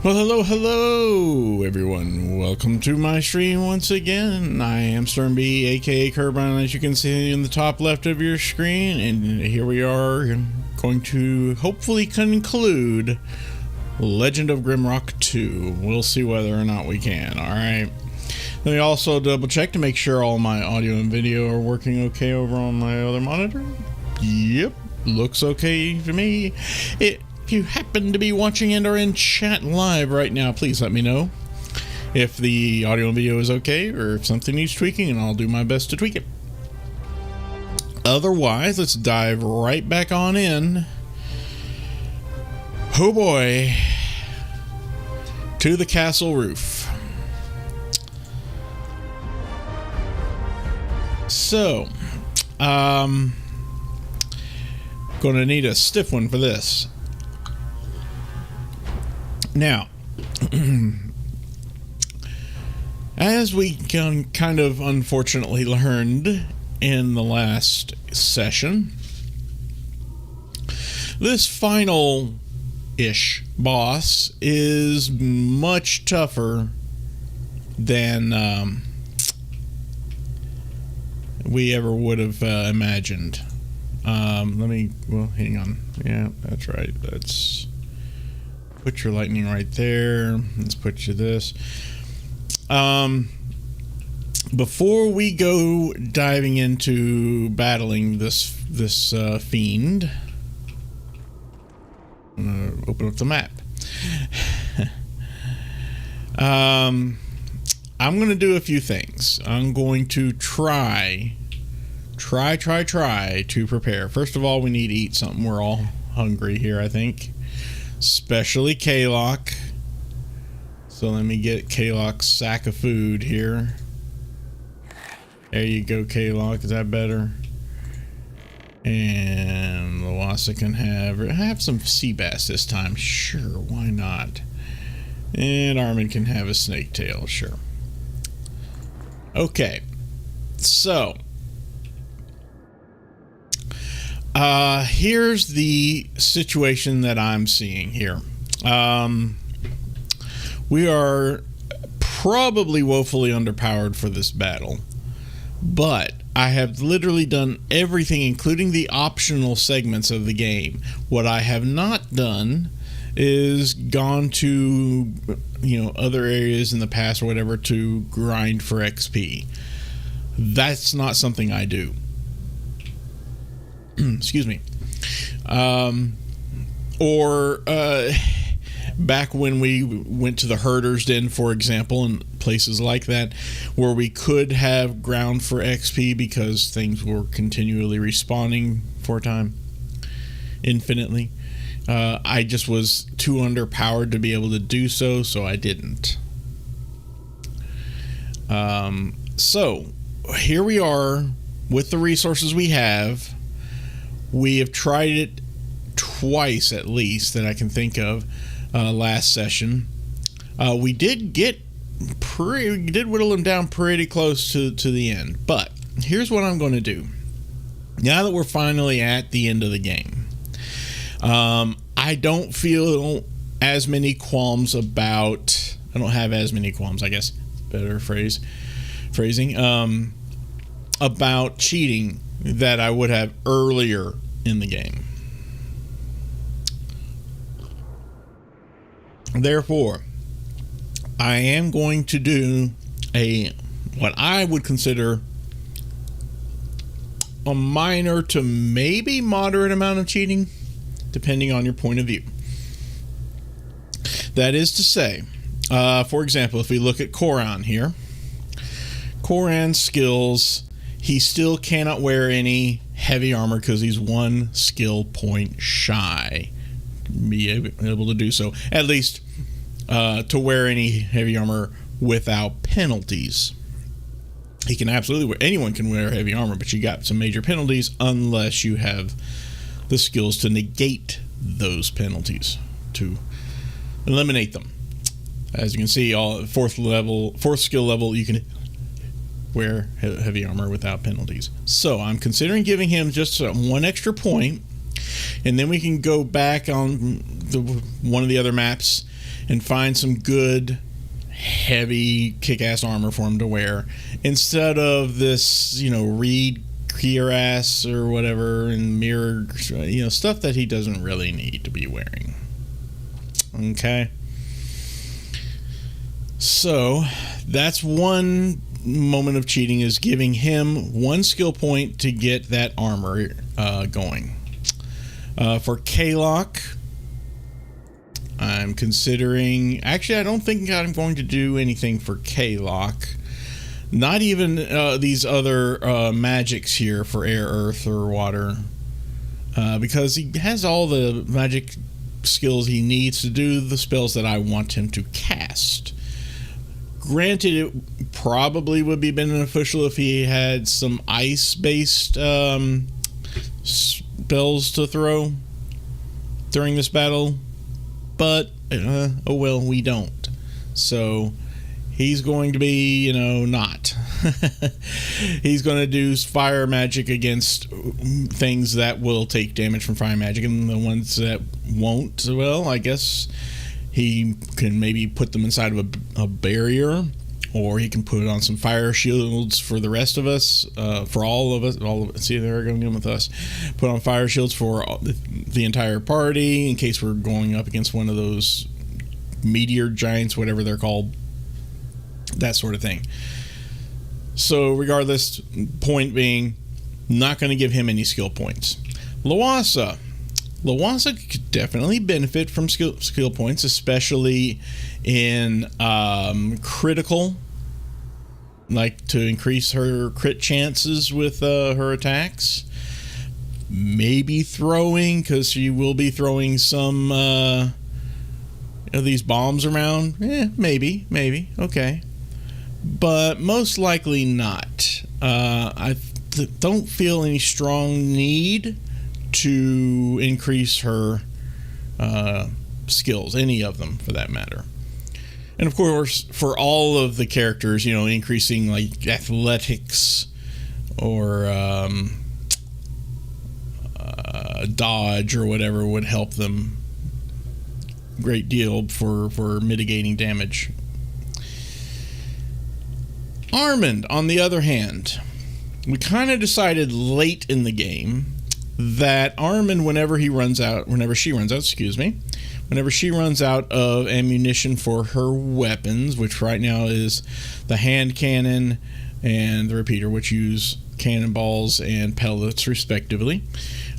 Well, hello, everyone. Welcome to my stream once again. I am Sternby, aka Kerbine, as you can see in the top left of your screen, and here we are going to hopefully conclude Legend of Grimrock 2. We'll see whether or not we can, alright? Let me also double check to make sure all my audio and video are working okay over on my other monitor. Yep, looks okay to me. If you happen to be watching and are in chat live right now, please let me know if the audio and video is okay or if something needs tweaking, and I'll do my best to tweak it. Otherwise, let's dive right back on in. Oh boy, to the castle roof. So, gonna need a stiff one for this. Now, as we kind of unfortunately learned in the last session, this final-ish boss is much tougher than we ever would have imagined. Well, hang on. Yeah, that's right. That's... Put your lightning right there. Let's put you this. Before we go diving into battling this fiend, I'm gonna open up the map. I'm gonna do a few things. I'm going to try to prepare. First of all, we need to eat something. We're all hungry here, I think. Especially K-Lock. So let me get K-Lock's sack of food here. There you go, K-Lock. Is that better? And Lawasa can have some sea bass this time. Sure, why not? And Armin can have a snake tail. Sure. Okay. So here's the situation that I'm seeing here. We are probably woefully underpowered for this battle, but I have literally done everything, including the optional segments of the game. What I have not done is gone to, other areas in the past or whatever to grind for XP. That's not something I do. Excuse me. Back when we went to the Herder's Den, for example, and places like that, where we could have ground for XP because things were continually respawning for a time, infinitely. I just was too underpowered to be able to do so, so I didn't. So, here we are with the resources we have. We have tried it twice, at least, that I can think of, last session. We did whittle them down pretty close to the end. But here's what I'm going to do. Now that we're finally at the end of the game, I don't feel as many qualms about... I don't have as many qualms, I guess. Better phrasing. About cheating that I would have earlier in the game. Therefore, I am going to do what I would consider a minor to maybe moderate amount of cheating, depending on your point of view. That is to say, for example, if we look at Koran here, Koran's skills, he still cannot wear any heavy armor because he's one skill point shy to be able to do so. At least to wear any heavy armor without penalties. He can absolutely wear... Anyone can wear heavy armor, but you got some major penalties unless you have the skills to negate those penalties, to eliminate them. As you can see, fourth skill level, you can wear heavy armor without penalties. So I'm considering giving him just one extra point, and then we can go back on one of the other maps and find some good heavy kick-ass armor for him to wear instead of this, reed cuirass or whatever and mirror, stuff that he doesn't really need to be wearing. Okay. So that's one moment of cheating, is giving him one skill point to get that armor going. For K-Lock, I'm considering... Actually, I don't think I'm going to do anything for K-Lock. Not even these other magics here for air, earth, or water. Because he has all the magic skills he needs to do the spells that I want him to cast. Granted, it probably would be beneficial if he had some ice-based spells to throw during this battle, but oh well, we don't. So he's going to be, not. He's going to do fire magic against things that will take damage from fire magic, and the ones that won't, well, I guess he can maybe put them inside of a barrier, or he can put on some fire shields for the rest of us, for all of us. See, they're going in with us. Put on fire shields for the entire party in case we're going up against one of those meteor giants, whatever they're called. That sort of thing. So regardless, point being, not going to give him any skill points. Lawasa could definitely benefit from skill points, especially in critical, like to increase her crit chances with her attacks. Maybe throwing, because she will be throwing some these bombs around. Maybe, okay. But most likely not. I don't feel any strong need to increase her skills, any of them for that matter. And of course, for all of the characters, increasing like athletics or dodge or whatever would help them a great deal for mitigating damage. Armand, on the other hand, we kind of decided late in the game that Armand, whenever she runs out of ammunition for her weapons, which right now is the hand cannon and the repeater, which use cannonballs and pellets respectively.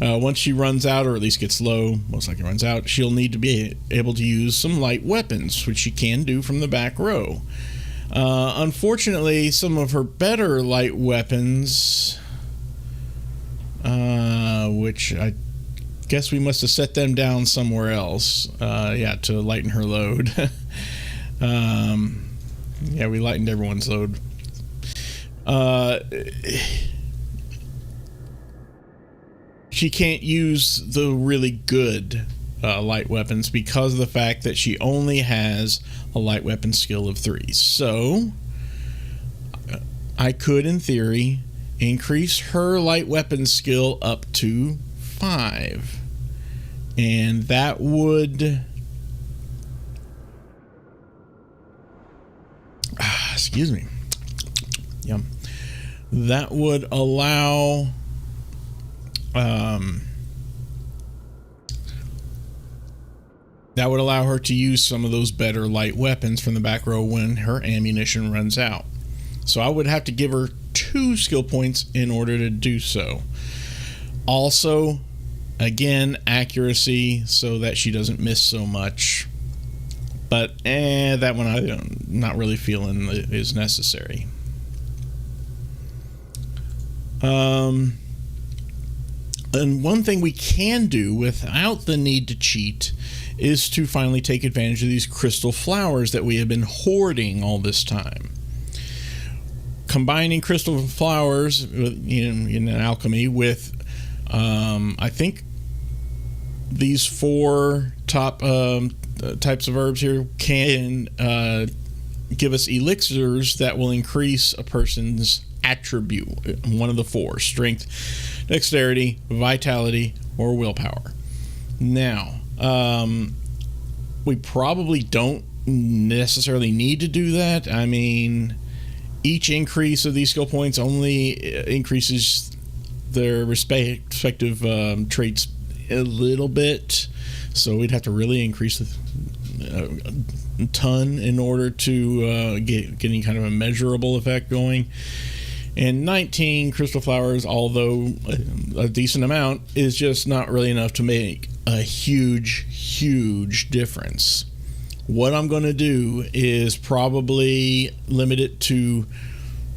Once she runs out, or at least gets low, most likely runs out, she'll need to be able to use some light weapons, which she can do from the back row. Unfortunately, some of her better light weapons, which I guess we must have set them down somewhere else, to lighten her load. We lightened everyone's load. She can't use the really good light weapons because of the fact that she only has a light weapon skill of 3. So I could, in theory, increase her light weapon skill up to 5. And that would... excuse me. Yum. That would allow... that would allow her to use some of those better light weapons from the back row when her ammunition runs out. So I would have to give her 2 skill points in order to do so. Also, again, accuracy so that she doesn't miss so much. But that one I'm not really feeling is necessary. And one thing we can do without the need to cheat is to finally take advantage of these crystal flowers that we have been hoarding all this time. Combining crystal flowers in alchemy with, I think, these 4 top types of herbs here can give us elixirs that will increase a person's attribute, one of the 4: strength, dexterity, vitality, or willpower. Now, we probably don't necessarily need to do that. I mean, each increase of these skill points only increases their respective traits a little bit, so we'd have to really increase a ton in order to get any kind of a measurable effect going. And 19 crystal flowers, although a decent amount, is just not really enough to make a huge difference. What I'm going to do is probably limit it to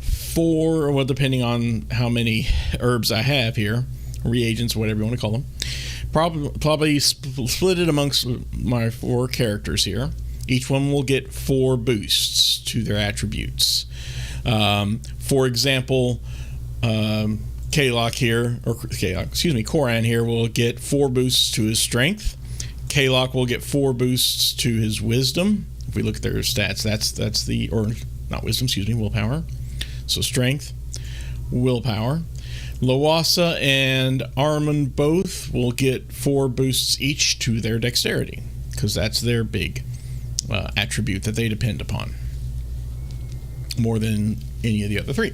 4, well, depending on how many herbs I have here, reagents, whatever you want to call them. Probably split it amongst my 4 characters here. Each one will get 4 boosts to their attributes. For example, Koran here will get 4 boosts to his strength. Kalok will get 4 boosts to his wisdom. If we look at their stats, that's the, or not wisdom, willpower. So strength, willpower. Lawasa and Armand both will get 4 boosts each to their dexterity, because that's their big attribute that they depend upon more than any of the other 3.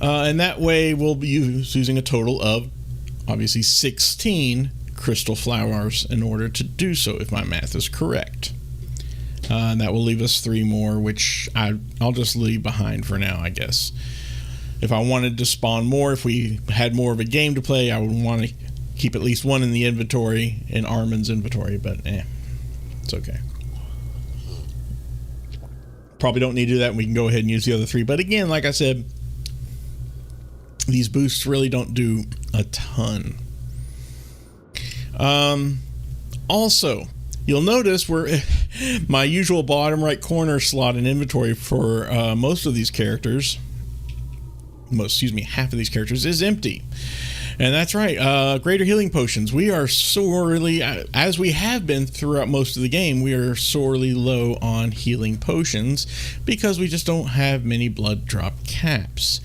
And that way we'll be using a total of obviously 16 crystal flowers in order to do so, if my math is correct. And that will leave us 3 more, which I'll just leave behind for now, I guess. If I wanted to spawn more, if we had more of a game to play, I would want to keep at least 1 in the inventory, in Armand's inventory, but it's okay. Probably don't need to do that. We can go ahead and use the other 3. But again, like I said, these boosts really don't do a ton. Also, you'll notice my usual bottom right corner slot in inventory for most of these characters, half of these characters is empty. And that's right, greater healing potions. We are sorely, as we have been throughout most of the game, we are sorely low on healing potions because we just don't have many blood drop caps.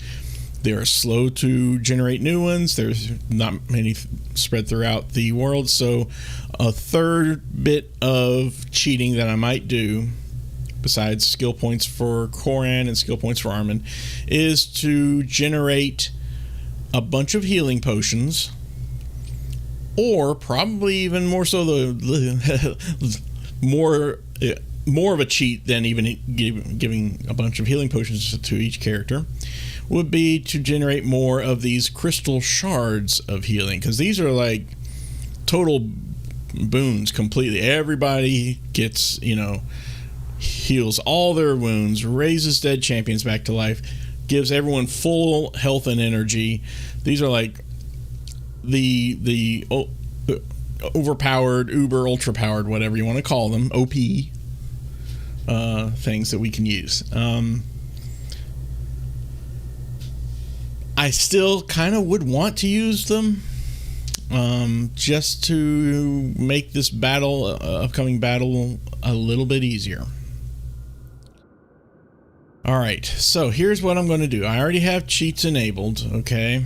They are slow to generate new ones. There's not many spread throughout the world. So a third bit of cheating that I might do, besides skill points for Koran and skill points for Armand, is to generate a bunch of healing potions, or probably even more so more of a cheat than even giving a bunch of healing potions to each character, would be to generate more of these crystal shards of healing, because these are like total boons completely. Everybody gets, heals all their wounds, raises dead champions back to life, gives everyone full health and energy. These are like the overpowered, uber, ultra powered, whatever you want to call them, OP things that we can use. I still kind of would want to use them just to make this upcoming battle a little bit easier. All right, so here's what I'm going to do. I already have cheats enabled, okay?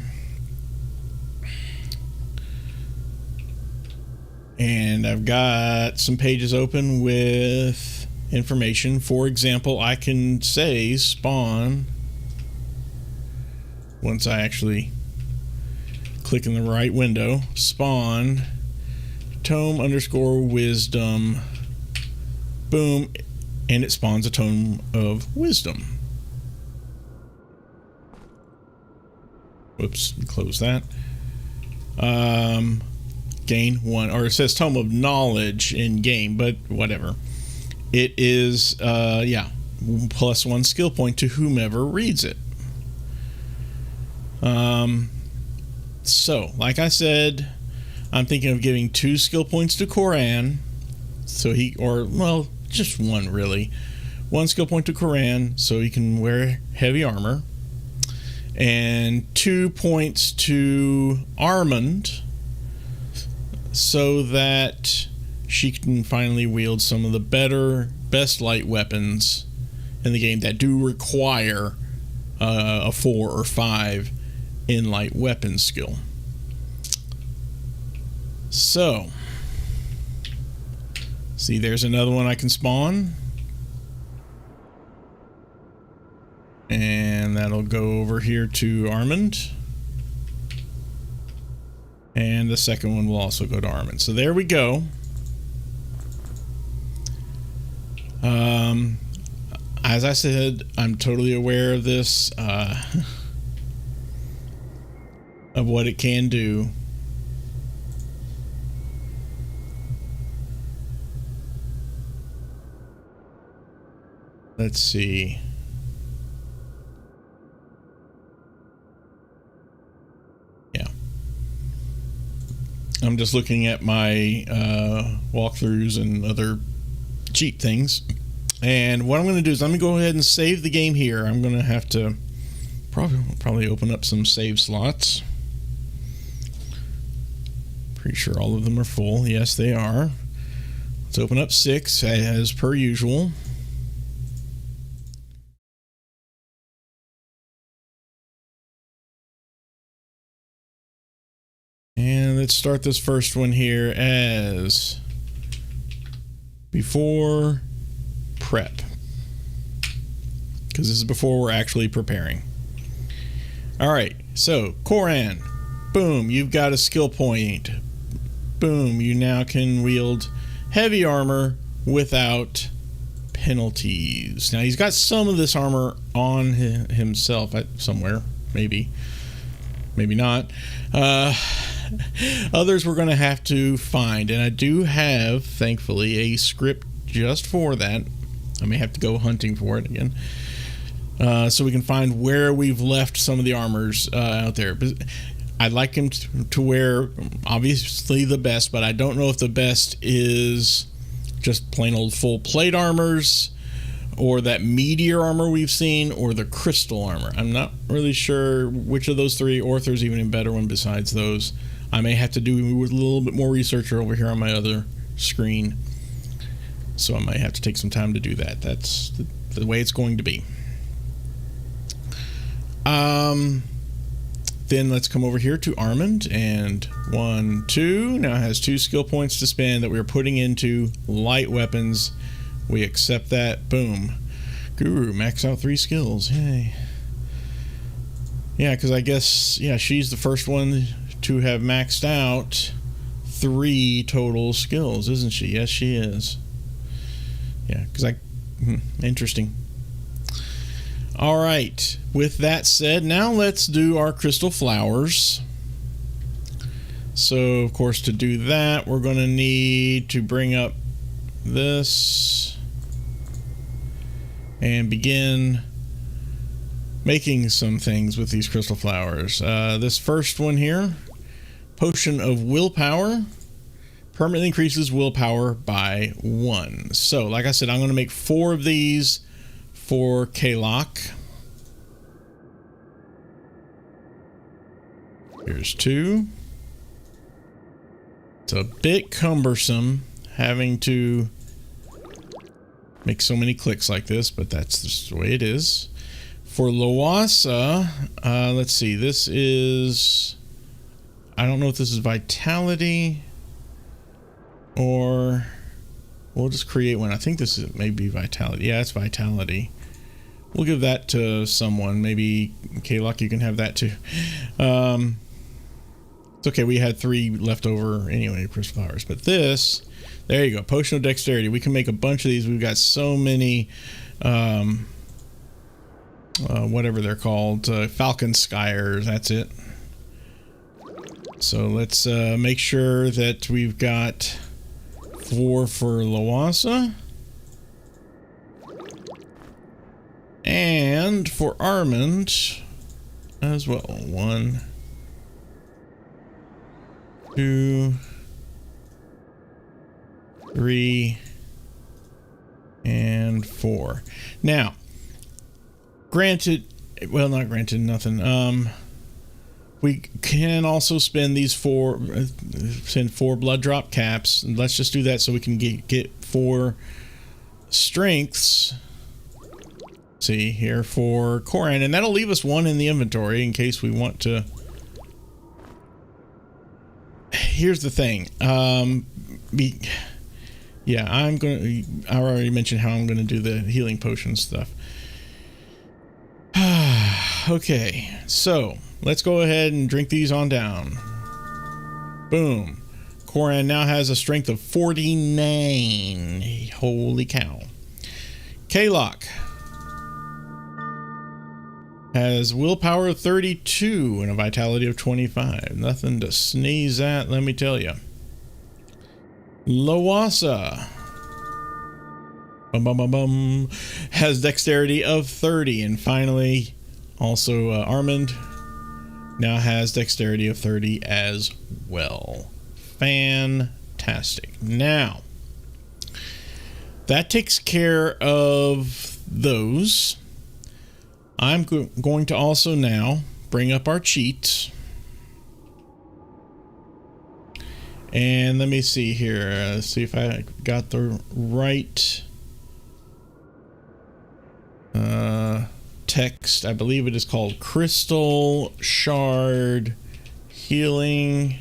And I've got some pages open with information. For example, I can say spawn, once I actually click in the right window, spawn tome _ wisdom, boom, and it spawns a tome of wisdom. Whoops, close that. Gain 1, or it says tome of knowledge in game, but whatever. It is, +1 skill point to whomever reads it. So, like I said, I'm thinking of giving 2 skill points to Koran, so just 1 really. 1 skill point to Koran, so he can wear heavy armor, and 2 points to Armand, so that she can finally wield some of the best light weapons in the game that do require a 4 or 5 in light weapon skill. See, there's another one I can spawn. And that'll go over here to Armand. And the second one will also go to Armand. So there we go. As I said, I'm totally aware of this, of what it can do. Let's see. Yeah. I'm just looking at my walkthroughs and other cheat things. And what I'm going to do is I'm going to go ahead and save the game here. I'm going to have to probably open up some save slots. Pretty sure all of them are full. Yes, they are. Let's open up 6 as per usual. And let's start this first one here as before prep, because this is before we're actually preparing. All right, so Koran, boom, you've got a skill point. Boom, you now can wield heavy armor without penalties. Now he's got some of this armor on himself somewhere, maybe not. Others we're going to have to find, and I do have, thankfully, a script just for that. I may have to go hunting for it again, so we can find where we've left some of the armors out there. But I'd like him to wear, obviously, the best, but I don't know if the best is just plain old full plate armors, or that meteor armor we've seen, or the crystal armor. I'm not really sure which of those three, or if there's even a better one besides those. I may have to do a little bit more research over here on my other screen. So I might have to take some time to do that. That's the way it's going to be. Then let's come over here to Armand, and 1, 2. Now it has 2 skill points to spend that we're putting into light weapons. We accept that. Boom. Guru, max out 3 skills. Yay. Yeah, because I guess, yeah, she's the first one to have maxed out 3 total skills, isn't she? Yes, she is. Yeah, because interesting. All right. With that said, now let's do our crystal flowers. So, of course, to do that, we're going to need to bring up this and begin making some things with these crystal flowers. This first one here, Potion of Willpower, permanently increases willpower by 1. So, like I said, I'm going to make 4 of these for Kalok. Here's 2. It's a bit cumbersome having to make so many clicks like this, but that's just the way it is. For Lawasa, let's see, this is, I don't know if this is Vitality or we'll just create one. I think this is maybe Vitality. Yeah, it's Vitality. We'll give that to someone. Maybe Kalok, you can have that too. It's okay, we had 3 left over anyway, crystal flowers. But this, there you go, Potion of Dexterity. We can make a bunch of these. We've got so many, whatever they're called, Falcon Skyers, that's it. So let's make sure that we've got 4 for Lawasa. And for Armand as well. 1, 2, 3, and 4. Now, granted, well, not granted, nothing. We can also spend these 4 blood drop caps. Let's just do that so we can get 4 strengths. See here for Koran, and that'll leave us 1 in the inventory in case we want to. Here's the thing, Yeah, I already mentioned how I'm gonna do the healing potion stuff. Okay, so let's go ahead and drink these on down. Boom. Koran now has a strength of 49. Holy cow. Kalok has willpower of 32 and a vitality of 25. Nothing to sneeze at, let me tell you. Lawasa has dexterity of 30. And finally, also Armand now has dexterity of 30 as well. Fantastic. Now, that takes care of those. I'm going to also now bring up our cheats. And let me see here. Let's see if I got the right text. I believe it is called Crystal Shard Healing.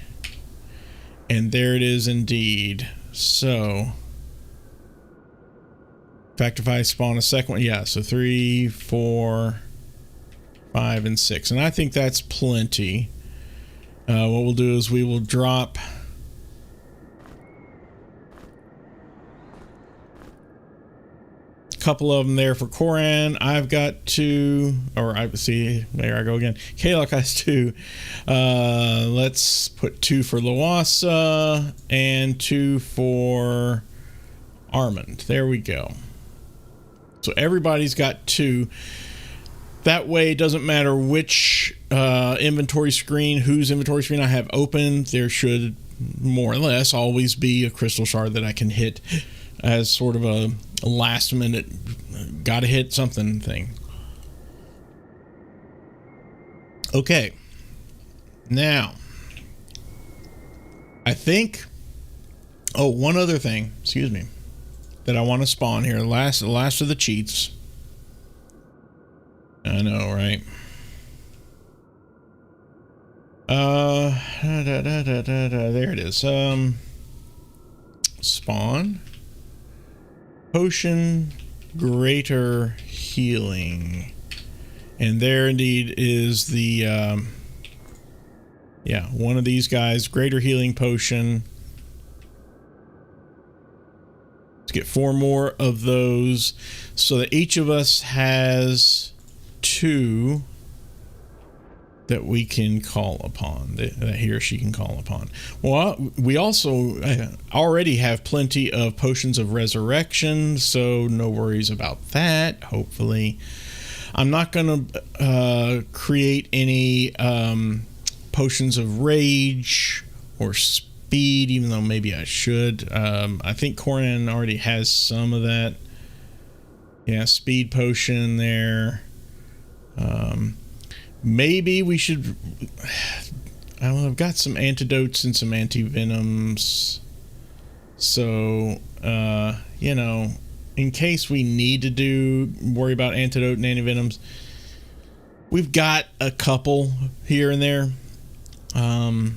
And there it is indeed. So, in fact, if I spawn a second one, yeah, so 3, 4, 5, and 6. And I think that's plenty. What we'll do is we will drop a couple of them there for Koran. I've got 2, or I see, there I go again. Kalok has 2. Let's put 2 for Lawasa and 2 for Armand. There we go. So everybody's got 2. That way it doesn't matter which inventory screen, whose inventory screen I have open, there should more or less always be a crystal shard that I can hit as sort of a last minute gotta hit something thing. Okay. Now, I think, oh, one other thing, excuse me, that I want to spawn here. The last of the cheats. I know, right? There it is. Spawn. Potion Greater Healing. And there indeed is the, yeah, one of these guys, Greater Healing Potion. Let's get 4 more of those so that each of us has 2 that we can call upon, that he or she can call upon. Well, we also already have plenty of potions of resurrection, so no worries about that, hopefully. I'm not going to create any potions of rage or speed, even though maybe I should. I think Conan already has some of that. Yeah, speed potion there. Maybe we should, I don't know, I've got some antidotes and some anti-venoms. So, you know, in case we need to worry about antidote and anti-venoms, we've got a couple here and there. Well,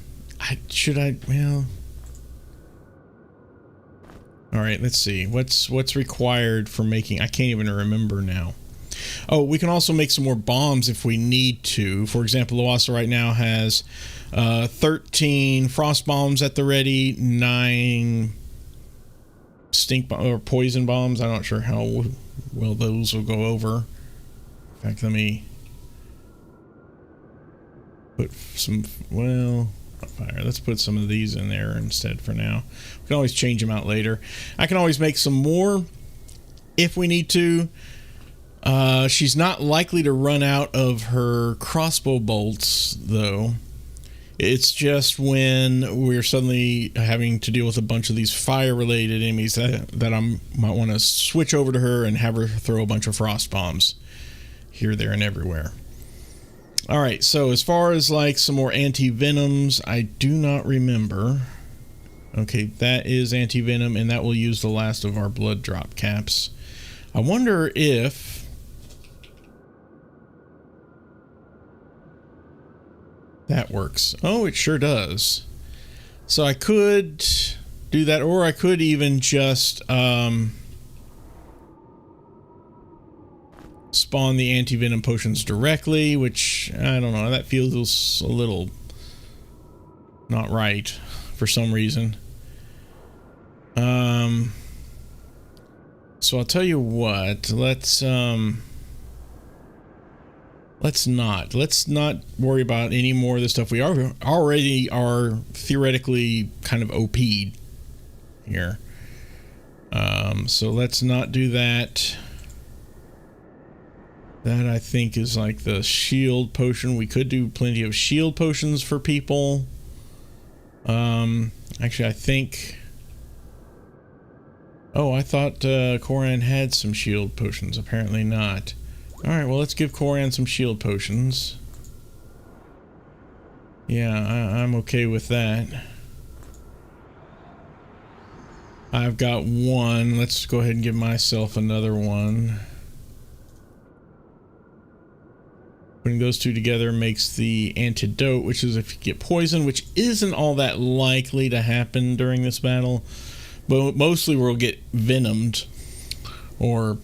all right, let's see. What's required for making, I can't even remember now. Oh, we can also make some more bombs if we need to. For example, Lawasa right now has 13 frost bombs at the ready, 9 stink or poison bombs. I'm not sure how well those will go over. In fact, let me put some, well, fire. Let's put some of these in there instead for now. We can always change them out later. I can always make some more if we need to. She's not likely to run out of her crossbow bolts, though. It's just when we're suddenly having to deal with a bunch of these fire-related enemies that I might want to switch over to her and have her throw a bunch of frost bombs here, there, and everywhere. All right, so as far as like some more anti-venoms, I do not remember. Okay, that is anti-venom, and that will use the last of our blood drop caps. I wonder if that works. Oh, it sure does. So I could do that, or I could even just spawn the anti-venom potions directly, which I don't know, that feels a little not right for some reason. So I'll tell you what, let's not worry about any more of this stuff. We already are theoretically kind of OP'd here. So let's not do that. That I think is like the shield potion. We could do plenty of shield potions for people. Actually, I think... Oh, I thought Koran had some shield potions. Apparently not. Alright, well, let's give Koran some shield potions. Yeah, I'm okay with that. I've got one. Let's go ahead and give myself another one. Putting those two together makes the antidote, which is if you get poisoned, which isn't all that likely to happen during this battle. But mostly we'll get venomed or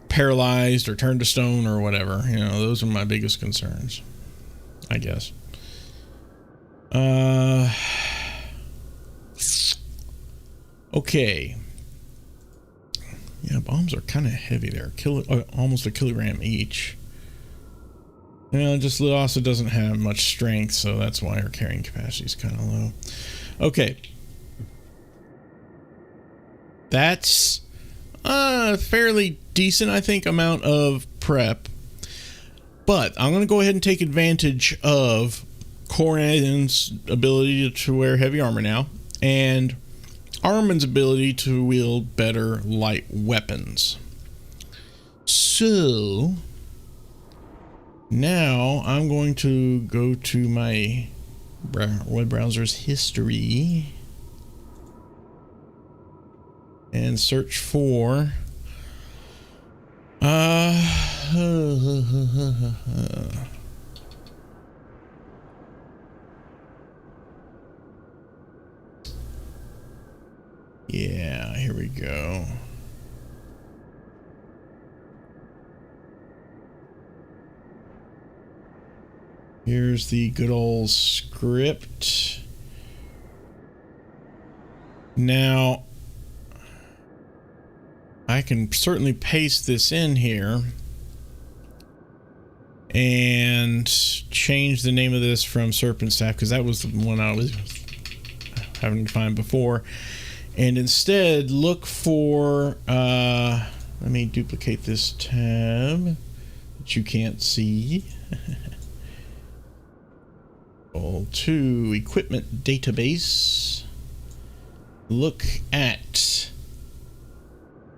paralyzed or turned to stone or whatever. You know, those are my biggest concerns, I guess. Okay. Yeah, bombs are kind of heavy there. Almost a kilogram each. Well, just also doesn't have much strength, so that's why our carrying capacity is kind of low. Okay. That's a fairly decent, I think, amount of prep. But I'm going to go ahead and take advantage of Koran's ability to wear heavy armor now, and Armin's ability to wield better light weapons. So now I'm going to go to my web browser's history and search for yeah, here we go. Here's the good old script. Now, I can certainly paste this in here and change the name of this from Serpent Staff, because that was the one I was having to find before. And instead, look for, let me duplicate this tab that you can't see. Go to Equipment Database. Look at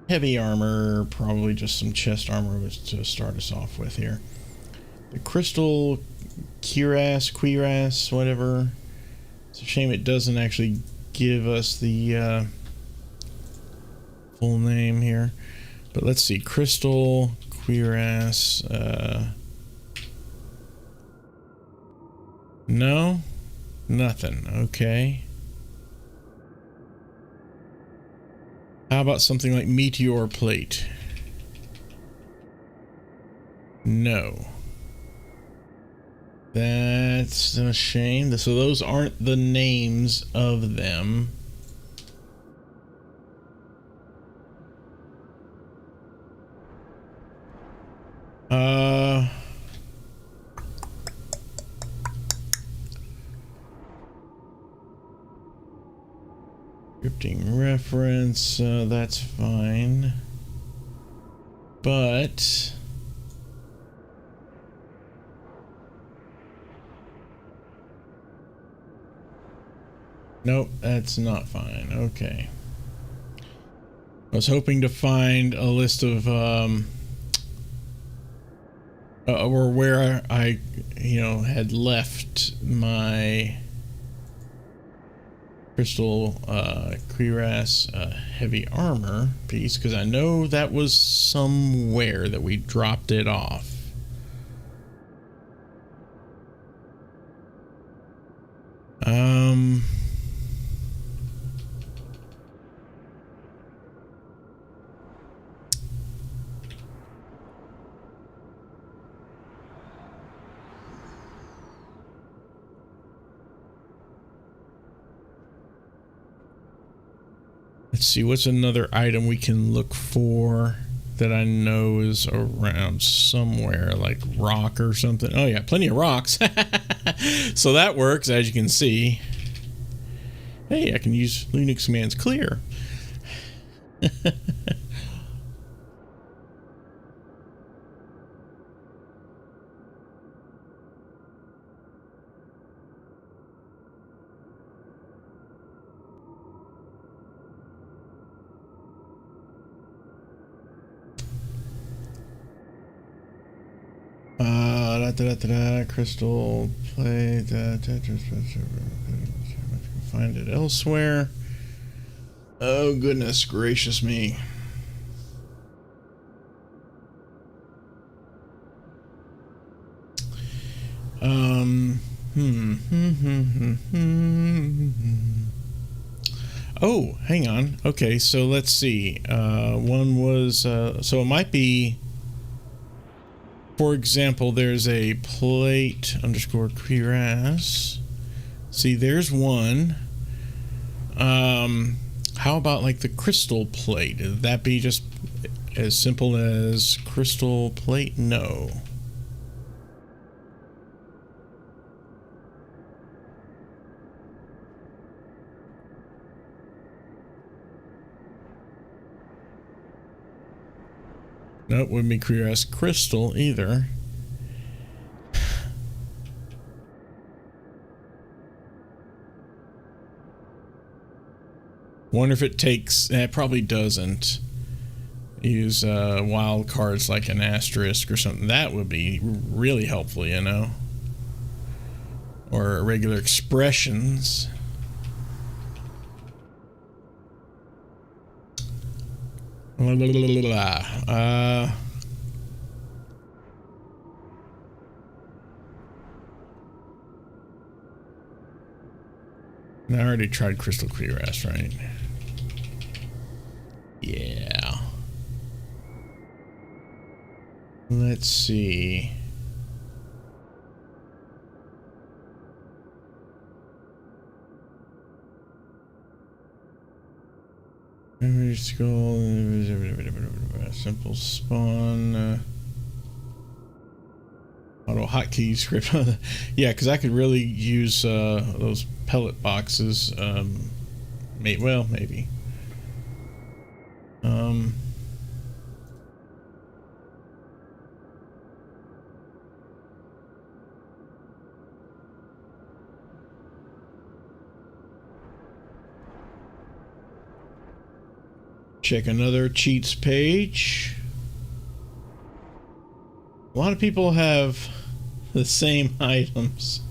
heavy armor, probably just some chest armor to start us off with here. The crystal cuirass, whatever. It's a shame it doesn't actually give us the full name here. But let's see, crystal cuirass. No, nothing. Okay. How about something like meteor plate? No. That's a shame. So those aren't the names of them. Scripting reference, that's fine. But nope, that's not fine. Okay. I was hoping to find a list of or where I had left my crystal cuirass heavy armor piece, because I know that was somewhere that we dropped it off. Let's see, what's another item we can look for that I know is around somewhere, like rock or something? Oh yeah, plenty of rocks. So that works, as you can see. Hey, I can use Linux commands clear. Crystal plate. Find it elsewhere. Oh, goodness gracious me. Oh, hang on. Okay, so let's see. One was, so it might be, for example, there's a plate underscore cuirass. See, there's one. How about like the crystal plate? Would that be just as simple as crystal plate? No. Nope, wouldn't be cuirass crystal either. Wonder if it takes. It probably doesn't use wild cards like an asterisk or something. That would be really helpful, you know. Or regular expressions. I already tried crystal cuirass, right? Yeah. Let's see. Memory skull. Simple spawn. Auto hotkey script. Yeah, because I could really use those pellet boxes. Well, maybe. Check another cheats page. A lot of people have the same items.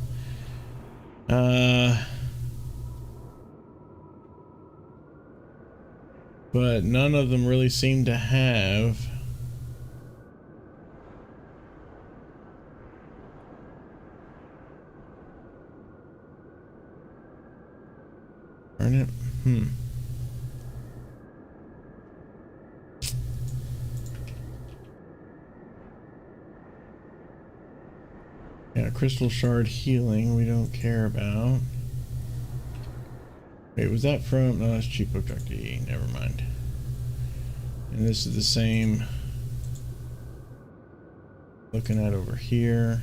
But none of them really seem to have. Darn it. Yeah, crystal shard healing we don't care about. Wait, was that from? No, that's cheap book D. Never mind. And this is the same. Looking at over here.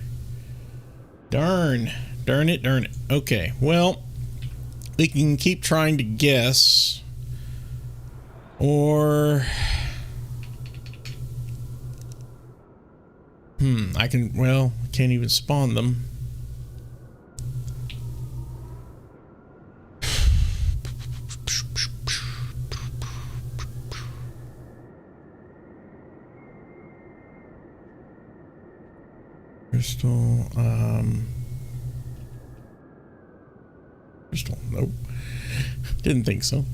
Darn it. Okay, well, we can keep trying to guess, or I can, well, can't even spawn them. Crystal, crystal, nope. Didn't think so.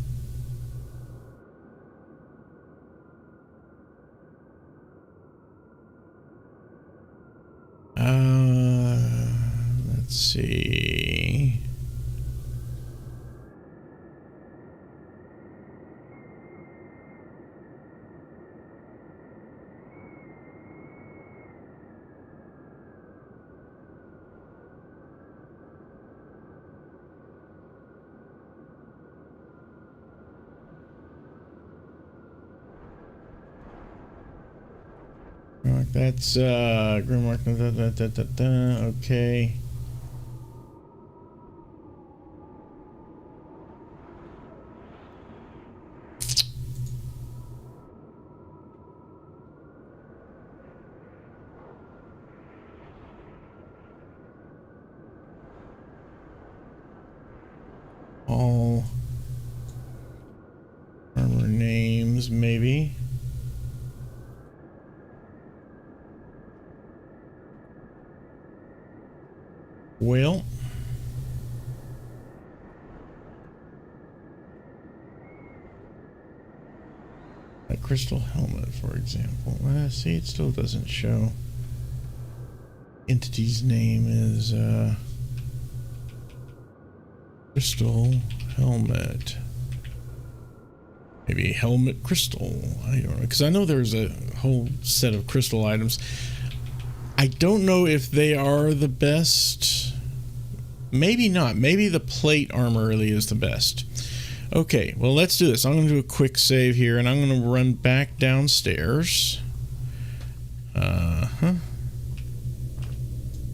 Let's see. That's Grimmark. Okay. All armor names, maybe. Well, a crystal helmet, for example. See, it still doesn't show. Entity's name is crystal helmet. Maybe helmet crystal. I don't know, because I know there's a whole set of crystal items. I don't know if they are the best. Maybe not. Maybe the plate armor really is the best. Okay, well, let's do this. I'm going to do a quick save here, and I'm going to run back downstairs.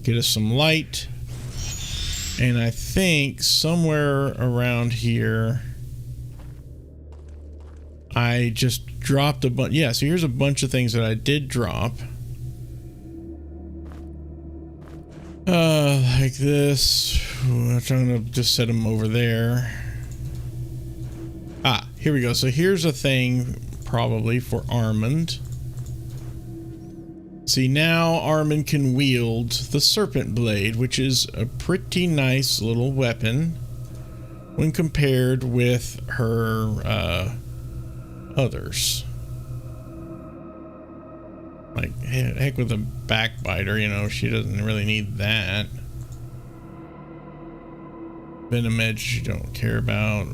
Get us some light. And I think somewhere around here, I just dropped a bunch. Yeah, so here's a bunch of things that I did drop. Like this. I'm going to just set them over there. Ah, here we go. So here's a thing probably for Armand. See, now Armand can wield the Serpent Blade, which is a pretty nice little weapon when compared with her others. Like, heck with a backbiter, you know, she doesn't really need that. Venom Edge, you don't care about.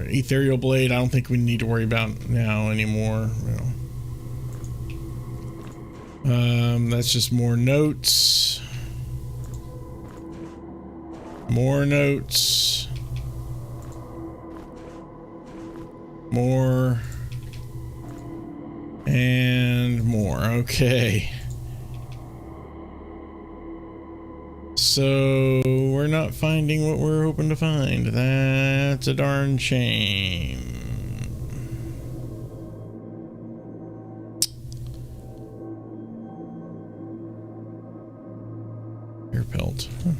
Ethereal Blade, I don't think we need to worry about now anymore. That's just more notes. More notes. More. And more. Okay. So we're not finding what we're hoping to find. That's a darn shame. Hair pelt. Huh.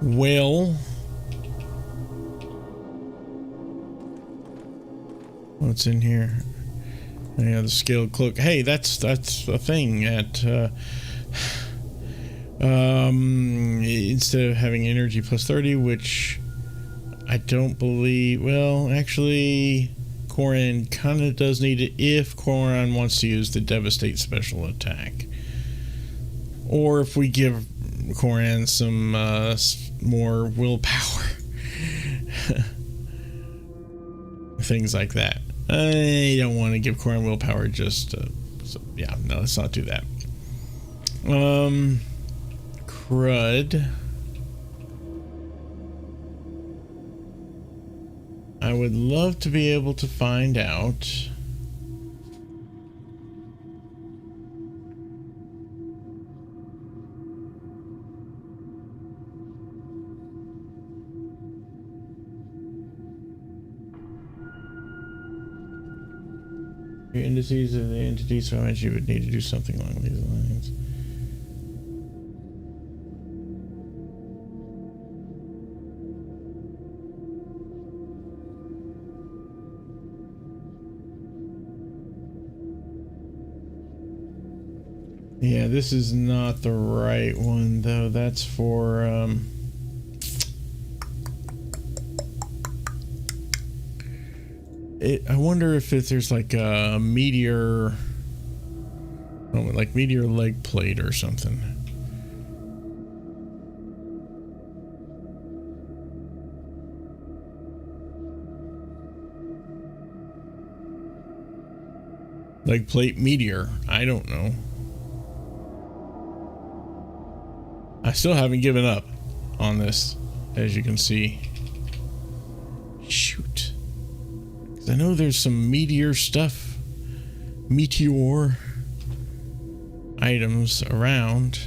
Well, what's in here? Yeah, the scaled cloak. Hey, that's a thing at instead of having energy plus 30, which I don't believe. Well, actually, Koran kind of does need it if Koran wants to use the Devastate special attack, or if we give Koran some more willpower, things like that. I don't want to give Koran willpower just so, yeah, no, let's not do that. Crud. I would love to be able to find out. Your indices of the entity, so much you would need to do something along these lines. Yeah, this is not the right one though. That's for I wonder if there's like a meteor, like meteor leg plate or something. Leg plate meteor. I don't know. I still haven't given up on this, as you can see. Shoot. I know there's some meteor stuff meteor items around.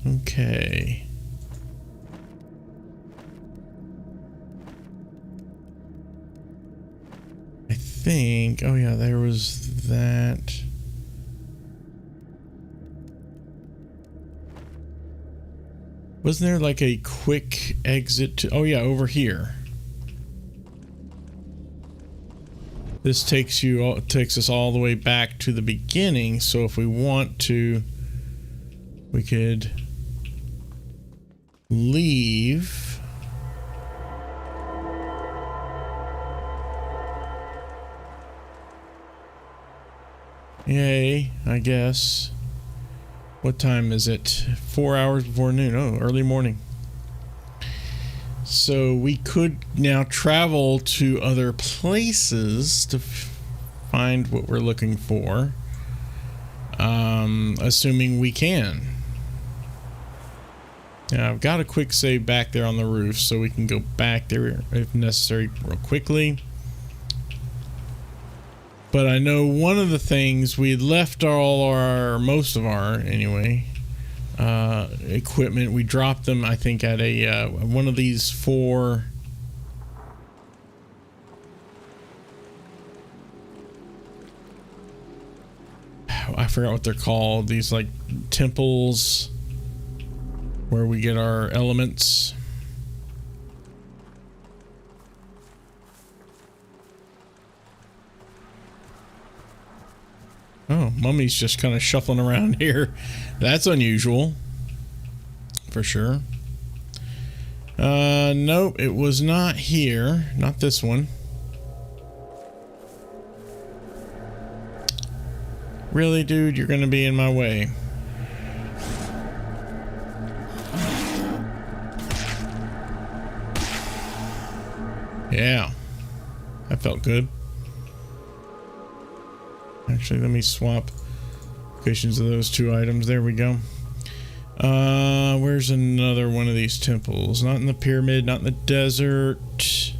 Okay. I think, oh yeah, there was that. Wasn't there like a quick exit to, oh yeah, over here. This takes us all the way back to the beginning, so if we want to, we could leave. Yay, I guess. What time is it? 4 hours before noon. Oh, early morning. So we could now travel to other places to find what we're looking for. Assuming we can. Now, I've got a quick save back there on the roof, so we can go back there if necessary real quickly. But I know one of the things, we had left most of our, anyway, equipment. We dropped them, I think, at a one of these 4... I forgot what they're called. These, like, temples where we get our elements. Oh, Mummy's just kind of shuffling around here. That's unusual. For sure. Nope, it was not here. Not this one. Really, dude? You're gonna be in my way. Yeah. That felt good. Actually, let me swap locations of those 2 items. There we go. Where's another one of these temples? Not in the pyramid, not in the desert.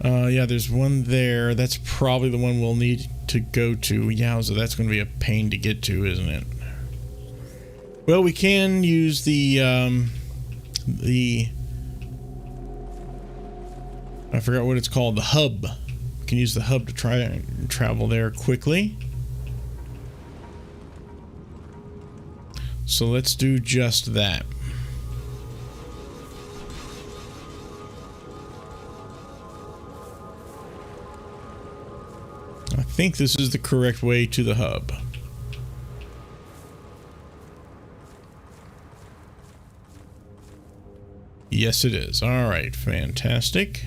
Yeah, there's one there. That's probably the one we'll need to go to. Yowza, that's going to be a pain to get to, isn't it? Well, we can use the I forgot what it's called, the hub. We can use the hub to try and travel there quickly. So let's do just that. I think this is the correct way to the hub. Yes, it is. All right, fantastic.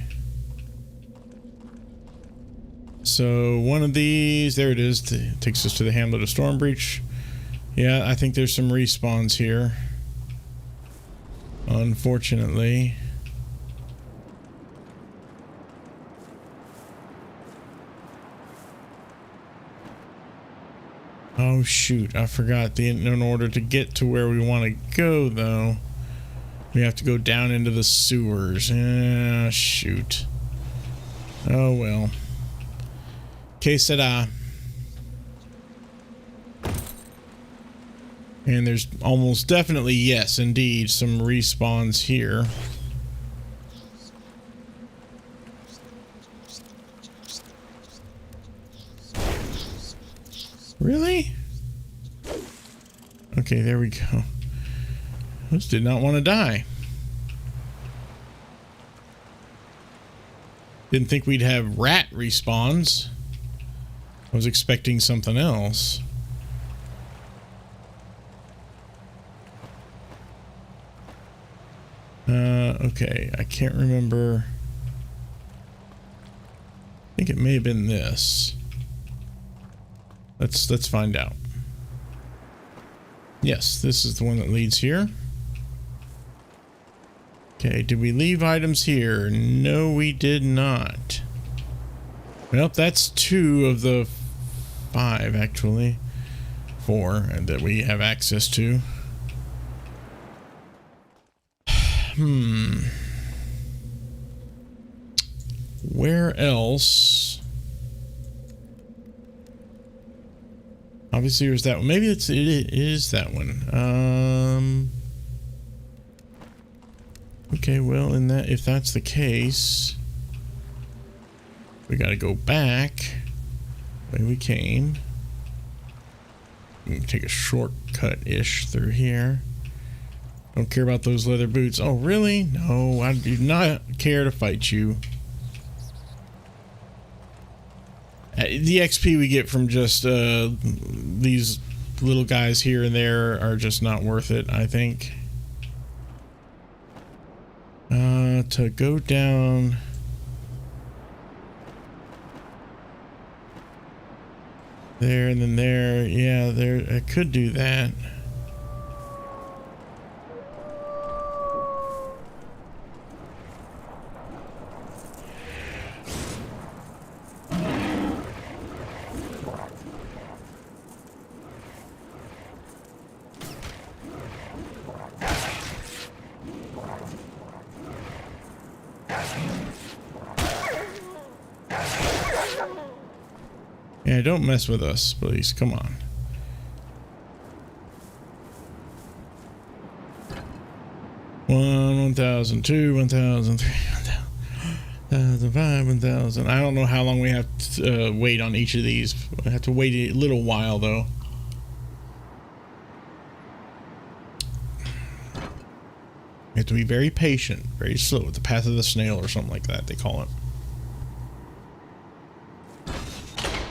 So one of these, there it is, takes us to the Hamlet of Stormbreach. Yeah, I think there's some respawns here. Unfortunately. Oh shoot, I forgot. In order to get to where we want to go, though, we have to go down into the sewers. Shoot. Oh well. Que sera. And there's almost definitely, yes, indeed, some respawns here. Really? Okay, there we go. Those did not want to die. Didn't think we'd have rat respawns. I was expecting something else. Okay, I can't remember. I think it may have been this. Let's find out. Yes, this is the one that leads here. Okay, did we leave items here? No, we did not. Well, that's 2 of the 5, actually. 4 that we have access to. Where else? Obviously, there's that one. Maybe it is that one. Okay, well, if that's the case, we got to go back the way we came. We can take a shortcut-ish through here. Don't care about those leather boots. Oh, really? No, I do not care to fight you. The XP we get from just these little guys here and there are just not worth it, I think. To go down... there and then there. Yeah, there. I could do that. Yeah, don't mess with us, please. Come on. One, 1,000, 2, 1,000, 3, 1,000, 5, 1,000. I don't know how long we have to wait on each of these. I have to wait a little while, though. You have to be very patient, very slow, with the path of the snail or something like that, they call it.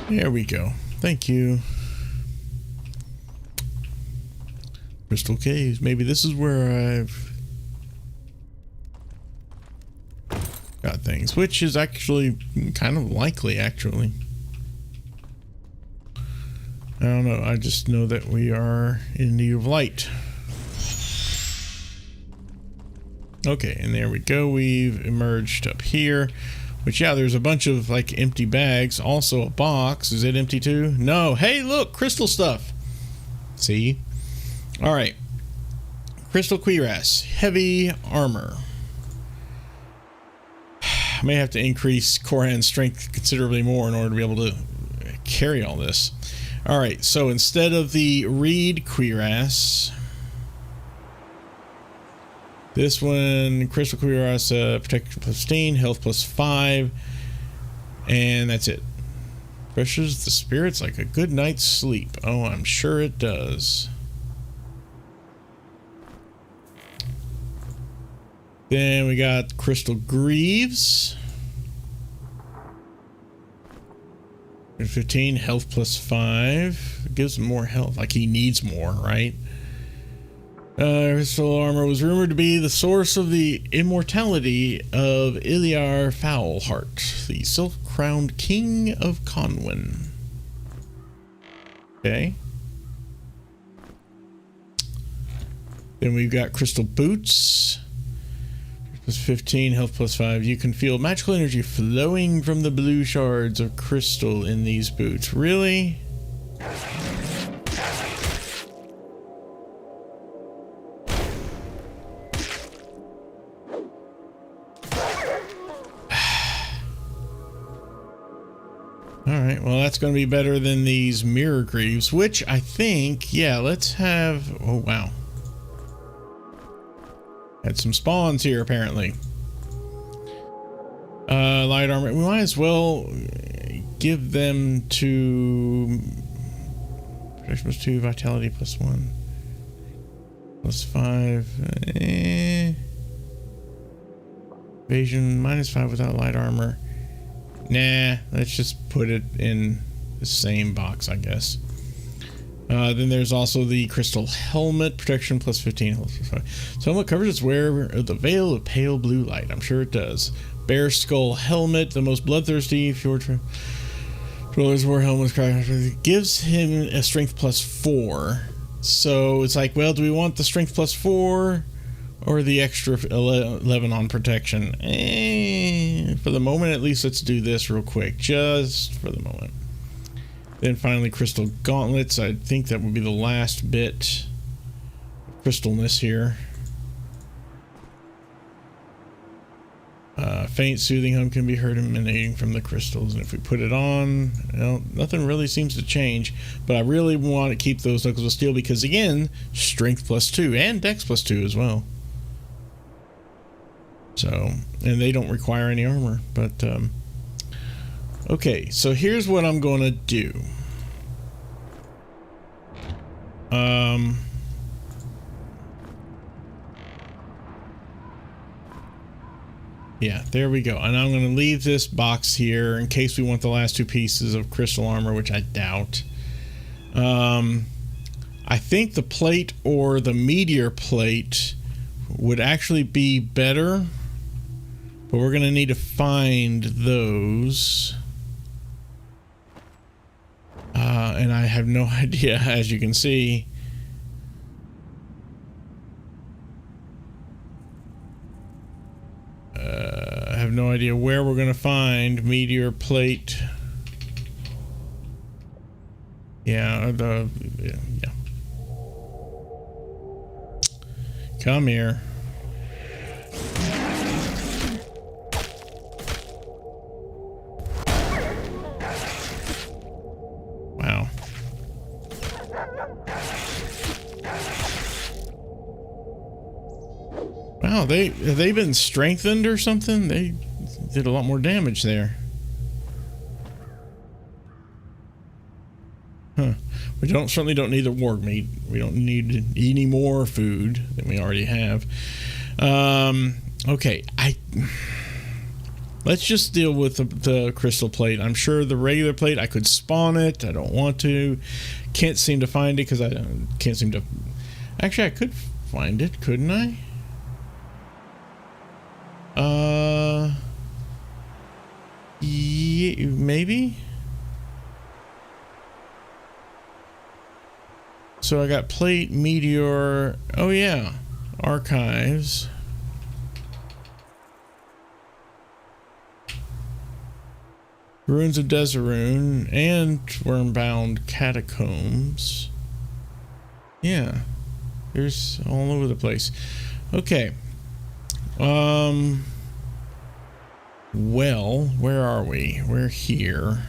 There we go. Thank you. Crystal caves. Maybe this is where I've got things, which is actually kind of likely, actually. I don't know. I just know that we are in need of light. Okay, and there we go. We've emerged up here. Which, yeah, there's a bunch of, like, empty bags. Also a box. Is it empty, too? No. Hey, look! Crystal stuff! See? Alright. Crystal cuirass. Heavy armor. I may have to increase Koran's strength considerably more in order to be able to carry all this. Alright, so instead of the reed cuirass... this one, Crystal Cuirass, protection plus 15, health plus 5, and that's it. Refreshes the spirits like a good night's sleep. Oh, I'm sure it does. Then we got Crystal Greaves. 15, health plus 5. It gives him more health, like he needs more, right? Crystal armor was rumored to be the source of the immortality of Iliar Foulheart, the self-crowned king of Conwyn. Okay. Then we've got crystal boots. Plus 15, health plus 5. You can feel magical energy flowing from the blue shards of crystal in these boots. Really? Alright, well that's going to be better than these mirror greaves, which I think, yeah, let's have... oh, wow. Had some spawns here, apparently. Light armor. We might as well give them to... protection plus 2, vitality plus 1. Plus 5. Evasion minus 5 without light armor. Nah, let's just put it in the same box, I guess. Then there's also the crystal helmet, protection plus 15. So helmet covers its wearer of the veil of pale blue light. I'm sure it does. Bear skull helmet, the most bloodthirsty fjord dwellers wear helmets. Gives him a strength plus 4. So it's like, well, do we want the strength plus 4? Or the extra 11 on protection? For the moment, at least, let's do this real quick. Just for the moment. Then finally, crystal gauntlets. I think that would be the last bit of crystalness here. Faint soothing hum can be heard emanating from the crystals, and if we put it on, well, nothing really seems to change. But I really want to keep those knuckles of steel because, again, strength +2 and dex +2 as well. So, and they don't require any armor. But okay, so here's what I'm going to do. Yeah, there we go. And I'm going to leave this box here in case we want the last 2 pieces of crystal armor, which I doubt. I think the plate or the meteor plate would actually be better, but we're going to need to find those. And I have no idea, as you can see. I have no idea where we're going to find meteor plate. Yeah. Come here. Wow. Wow, have they been strengthened or something? They did a lot more damage there. Huh. We certainly don't need the warg meat. We don't need any more food than we already have. Okay, let's just deal with the crystal plate. I'm sure the regular plate, I could spawn it. I don't want to. Can't seem to find it because I can't seem to. Actually, I could find it, couldn't I? Yeah, maybe. So I got plate, meteor. Oh yeah, archives. Ruins of Desirune and Wormbound Catacombs. Yeah, there's all over the place. Okay. Well, where are we? We're here.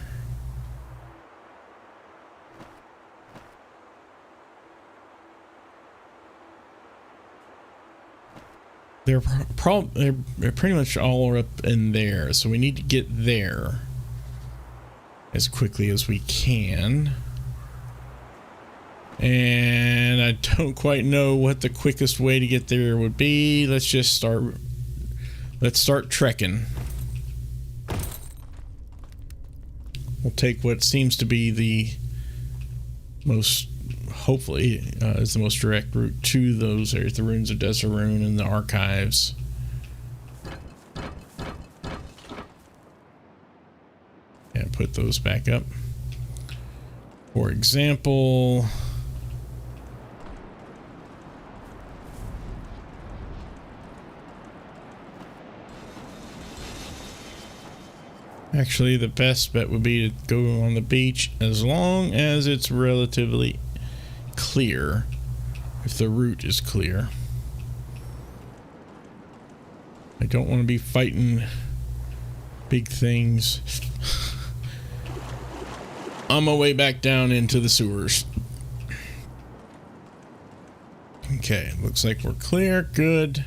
They're pretty much all up in there, so we need to get there as quickly as we can. And I don't quite know what the quickest way to get there would be. Let's start trekking. We'll take what seems to be the most, hopefully, is the most direct route to those areas, the Ruins of Desirune and the archives. And put those back up. For example, actually, the best bet would be to go on the beach as long as it's relatively clear, if the route is clear. I don't want to be fighting big things on my way back down into the sewers. Okay, looks like we're clear. Good.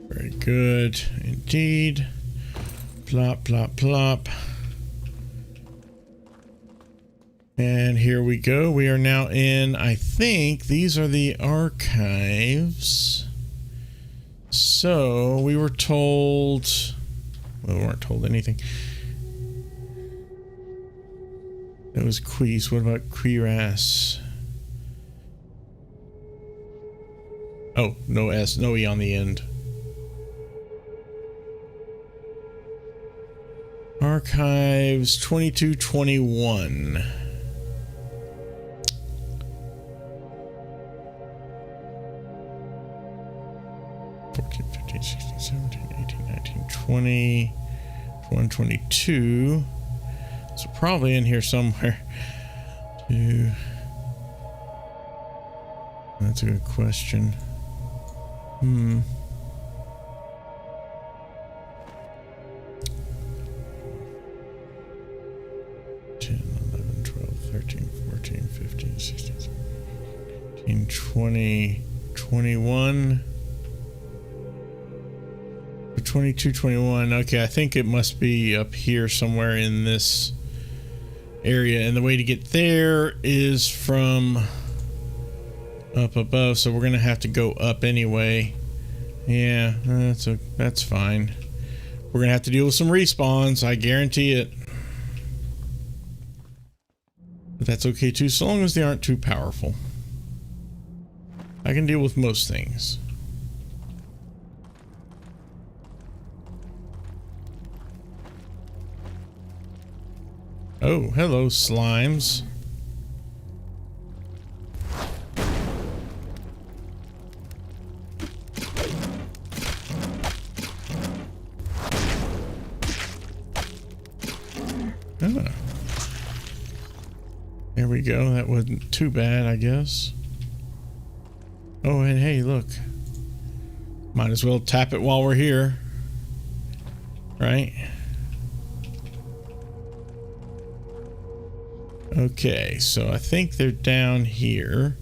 Very good indeed. Plop, plop, plop. And here we go. We are now in, I think these are the archives. So we were told, well, we weren't told anything. That was Quees. What about Queeras? Oh, no S, no E on the end. Archives 2221. 14, 15, 16, 17, 18, 19, 20, 122. So probably in here somewhere. That's a good question. 10, 11, 12, 13, 14, 15, 16, 17, 20, 21. 22, 21. Okay, I think it must be up here somewhere in this area. And the way to get there is from up above. So we're going to have to go up anyway. Yeah, that's fine. We're going to have to deal with some respawns. I guarantee it. But that's okay too, so long as they aren't too powerful. I can deal with most things. Oh, hello, slimes. Ah. There we go. That wasn't too bad, I guess. Oh, and hey, look. Might as well tap it while we're here. Right? Okay, so I think they're down here.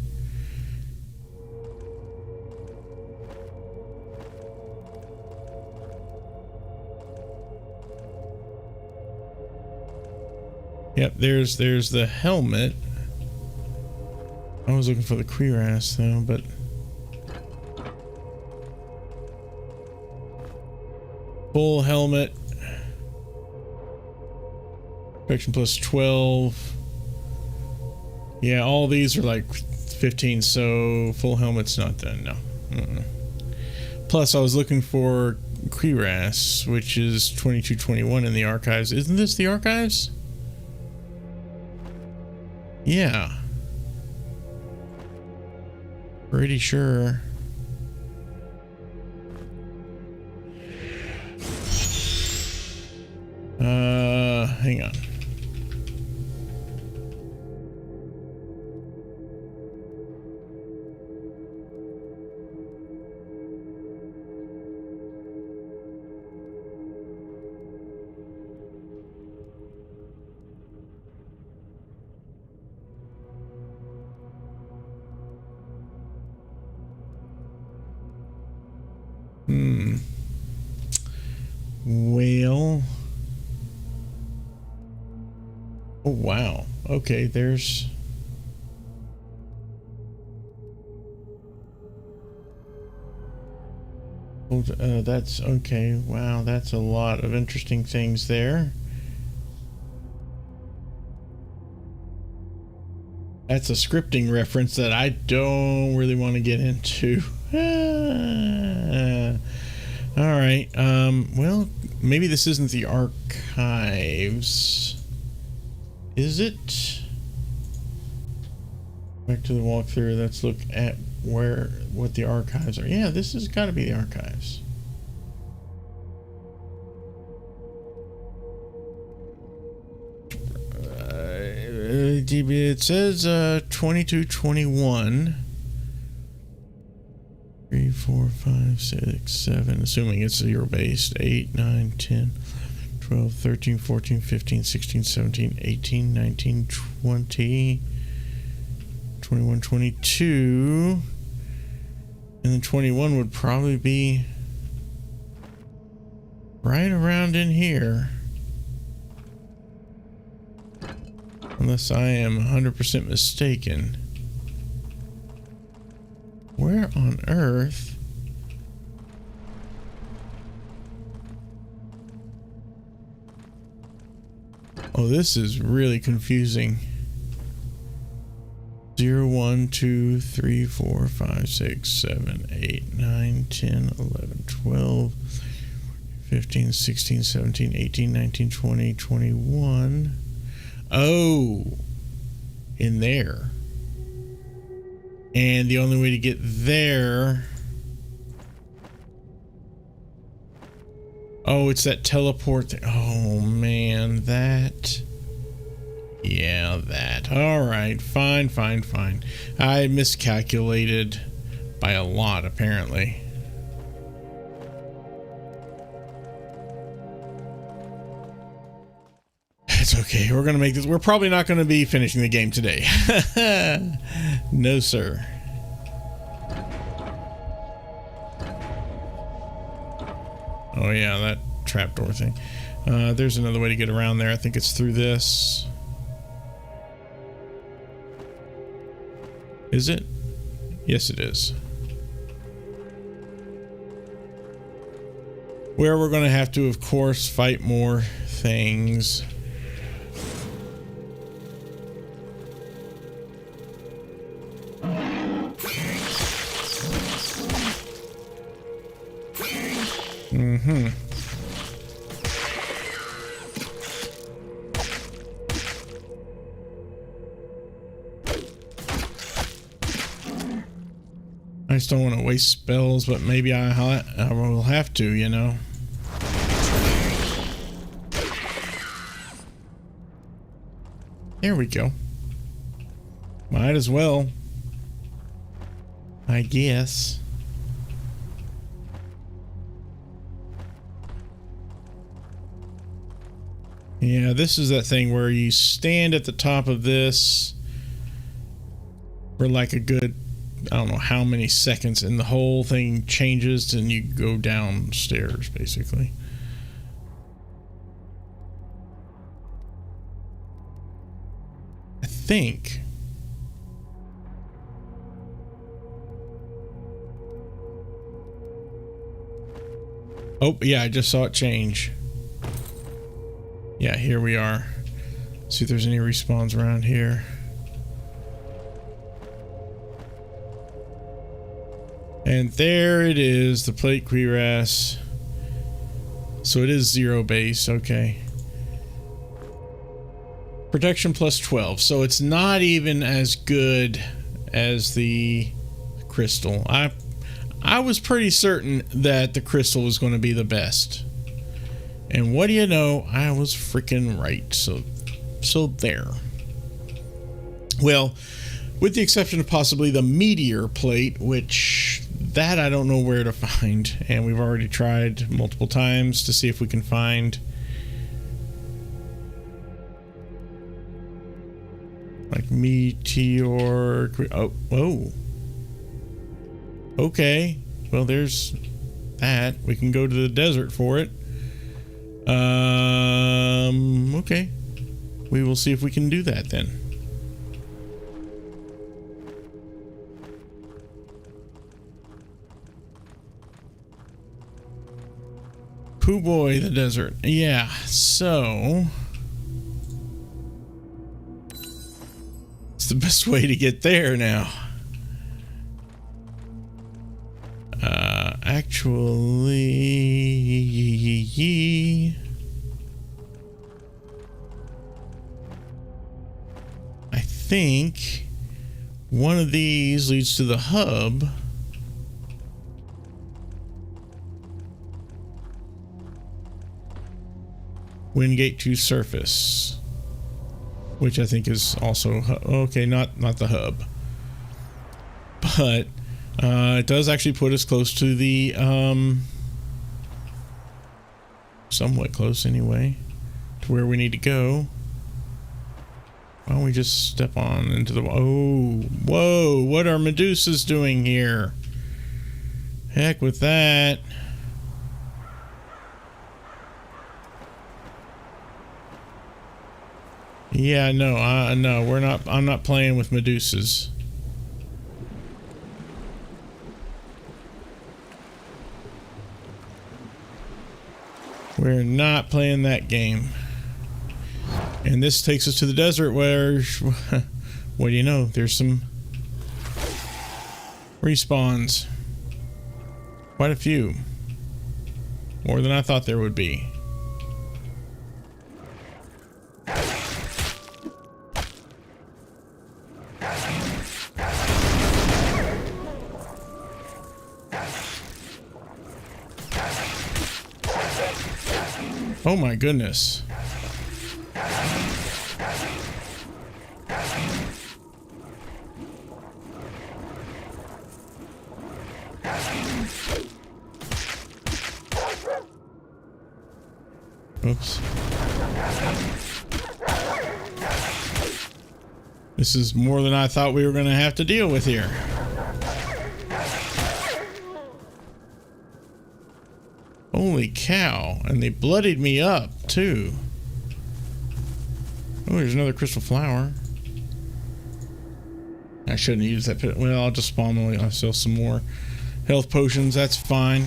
Yep, there's the helmet. I was looking for the cuirass though, but full helmet. Protection plus 12. Yeah, all these are like 15, so full helmet's not done. No. Plus, I was looking for cuirass, which is 2221 in the archives. Isn't this the archives? Yeah. Pretty sure. Hang on. Well. Oh, wow. Okay, there's... Oh, that's... Okay, wow, that's a lot of interesting things there. That's a scripting reference that I don't really want to get into. Alright, well, maybe this isn't the archives. Is it? Back to the walkthrough, let's look at what the archives are. Yeah, this has got to be the archives. It says 2221. 3, 4, 5, 6, 7, assuming it's zero based. 8, 9, 10, 12, 13, 14, 15, 16, 17, 18, 19, 20, 21, 22. And then 21 would probably be right around in here. Unless I am 100% mistaken. Where on earth? Oh, this is really confusing. 0, 1, 2, 3, 4, 5, 6, 7, 8, 9, 10, 11, 12, 15, 16, 17, 18, 19, 20, 21. Oh, in there. And the only way to get there... Oh, it's that teleport thing. Oh, man, that... Yeah, that. Alright, fine, fine, fine. I miscalculated by a lot, apparently. It's okay. We're going to make this. We're probably not going to be finishing the game today. No, sir. Oh, yeah, that trapdoor thing. There's another way to get around there. I think it's through this. Is it? Yes, it is. Where we're going to have to, of course, fight more things. Mm-hmm. I just don't want to waste spells, but maybe I will have to, you know. There we go. Might as well, I guess. Yeah, this is that thing where you stand at the top of this for like a good, I don't know how many seconds, and the whole thing changes and you go downstairs, basically. I think. Oh, yeah, I just saw it change. Yeah, here we are. See if there's any respawns around here. And there it is, the plate cuirass. So it is 0 base, okay. Protection plus 12, so it's not even as good as the crystal. I was pretty certain that the crystal was going to be the best. And what do you know? I was freaking right. So there. Well, with the exception of possibly the meteor plate, which that I don't know where to find. And we've already tried multiple times to see if we can find. Like meteor. Oh. Okay. Well, there's that. We can go to the desert for it. Okay. We will see if we can do that then. Pooh boy, the desert. Yeah, so it's the best way to get there now. Actually, I think one of these leads to the hub. Wingate to surface, which I think is also okay. Not the hub, but it does actually put us close to the somewhat close anyway to where we need to go. Why don't we just step on into the whoa, what are Medusas doing here? Heck with that. Yeah, no, no, we're not. I'm not playing with Medusas. We're not playing that game. And this takes us to the desert where, what do you know? There's some respawns. Quite a few. More than I thought there would be. Oh my goodness. Oops. This is more than I thought we were going to have to deal with here. Holy cow. And they bloodied me up, too. Oh, there's another crystal flower. I shouldn't use that pit. Well, I'll just spawn myself some more health potions. That's fine.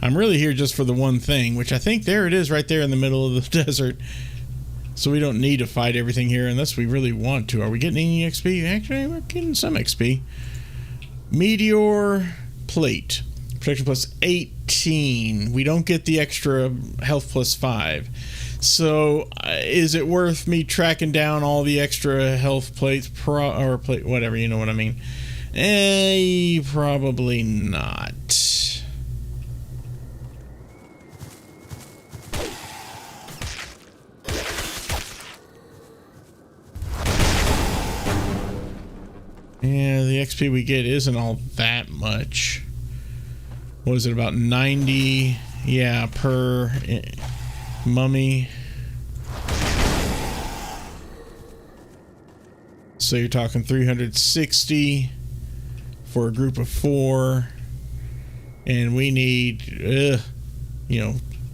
I'm really here just for the one thing, which I think there it is right there in the middle of the desert. So we don't need to fight everything here unless we really want to. Are we getting any XP? Actually, we're getting some XP. Meteor plate. Protection plus 18. We don't get the extra health plus 5. So is it worth me tracking down all the extra health plates? Whatever, you know what I mean. Probably not. Yeah, the XP we get isn't all that much. What is it, about 90? Yeah, per mummy. So you're talking 360 for a group of 4. And we need,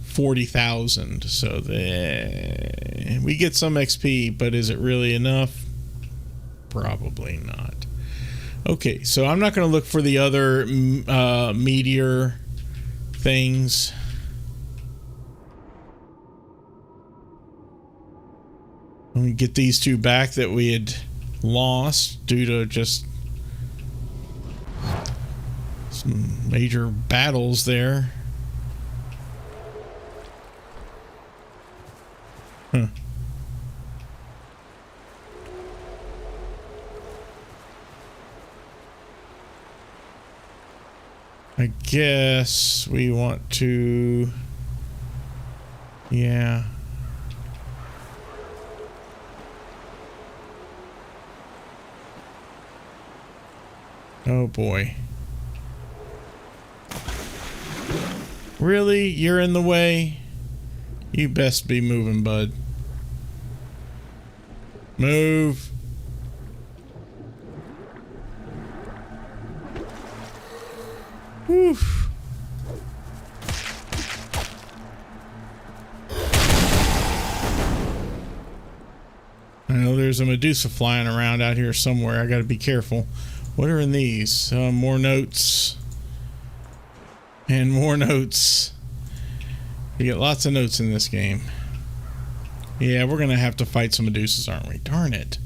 40,000. So we get some XP, but is it really enough? Probably not. Okay, so I'm not going to look for the other meteor things. Let me get these 2 back that we had lost due to just some major battles there. Huh. I guess we want to... Yeah. Oh boy. Really? You're in the way? You best be moving, bud. Move. Whew. I know there's a Medusa flying around out here somewhere. I gotta be careful. What are in these? More notes. And more notes. You get lots of notes in this game. Yeah, we're gonna have to fight some Medusas, aren't we? Darn it.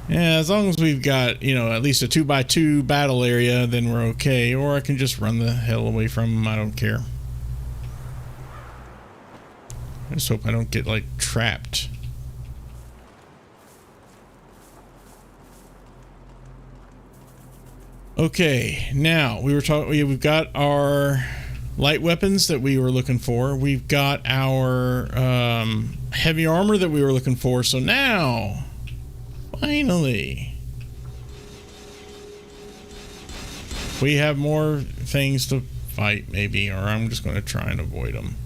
Yeah, as long as we've got, at least a 2x2 battle area, then we're okay. Or I can just run the hell away from them. I don't care. I just hope I don't get, trapped. Okay, now, we've got our light weapons that we were looking for. We've got our heavy armor that we were looking for. So now... Finally, we have more things to fight, maybe, or I'm just going to try and avoid them.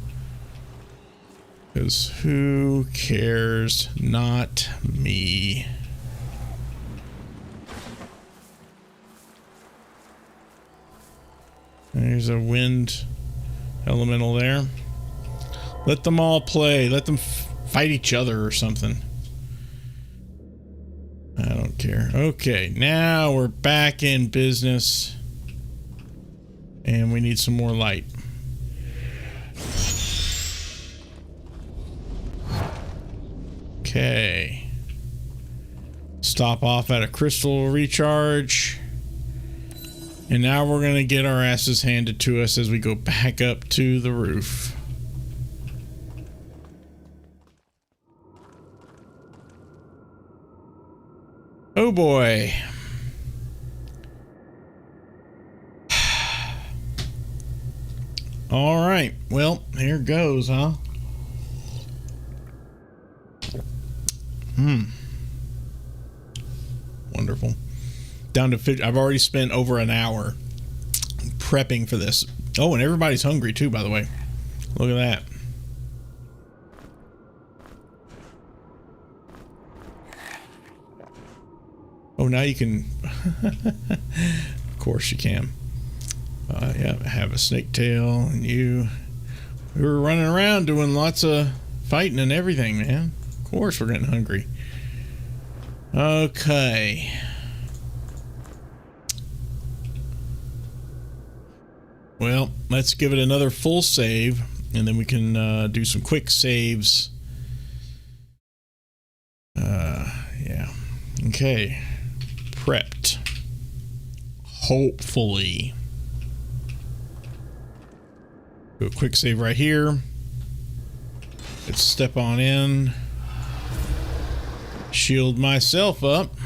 Because who cares? Not me. There's a wind elemental there. Let them all play. Let them fight each other or something. I don't care. Okay, now we're back in business. And we need some more light. Okay. Stop off at a crystal recharge. And now we're going to get our asses handed to us as we go back up to the roof. Oh boy. All right. Well, here goes, huh? Wonderful. Down to 50. I've already spent over an hour prepping for this. Oh, and everybody's hungry too, by the way. Look at that. Oh, now you can. Of course you can. Yeah, have a snake tail, and you. We were running around doing lots of fighting and everything, man. Of course we're getting hungry. Okay. Well, let's give it another full save, and then we can do some quick saves. Yeah. Okay. Prepped. Hopefully. Do a quick save right here. Let's step on in. Shield myself up.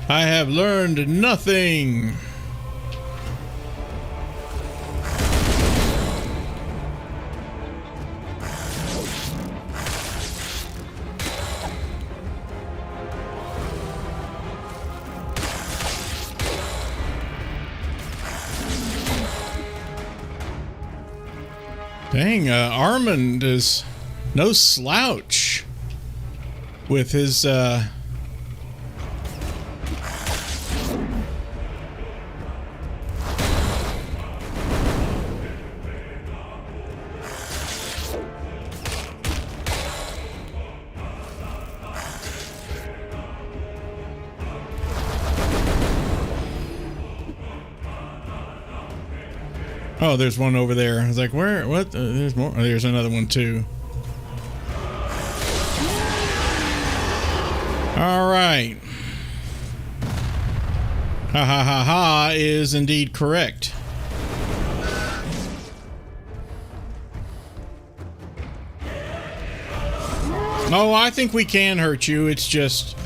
I have learned nothing. Dang, Armand is no slouch with his Oh, there's one over there. I was like, where? What? There's more. Oh, there's another one, too. All right. Ha ha ha ha is indeed correct. Oh, I think we can hurt you. It's just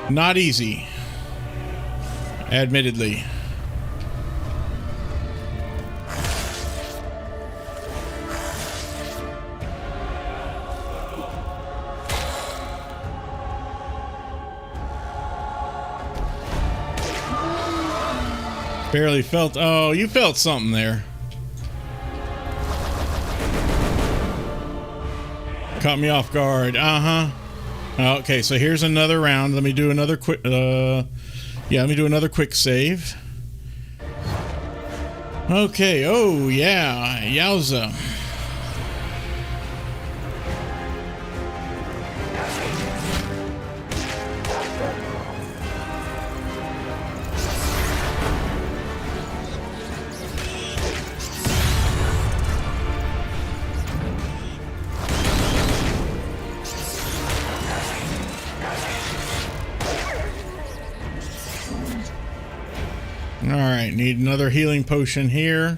not easy. Admittedly. Barely felt. Oh, you felt something there. Caught me off guard. Okay, so here's another round. Let me do another quick. Yeah, let me do another quick save. Okay. Oh yeah, yowza. Alright, need another healing potion here.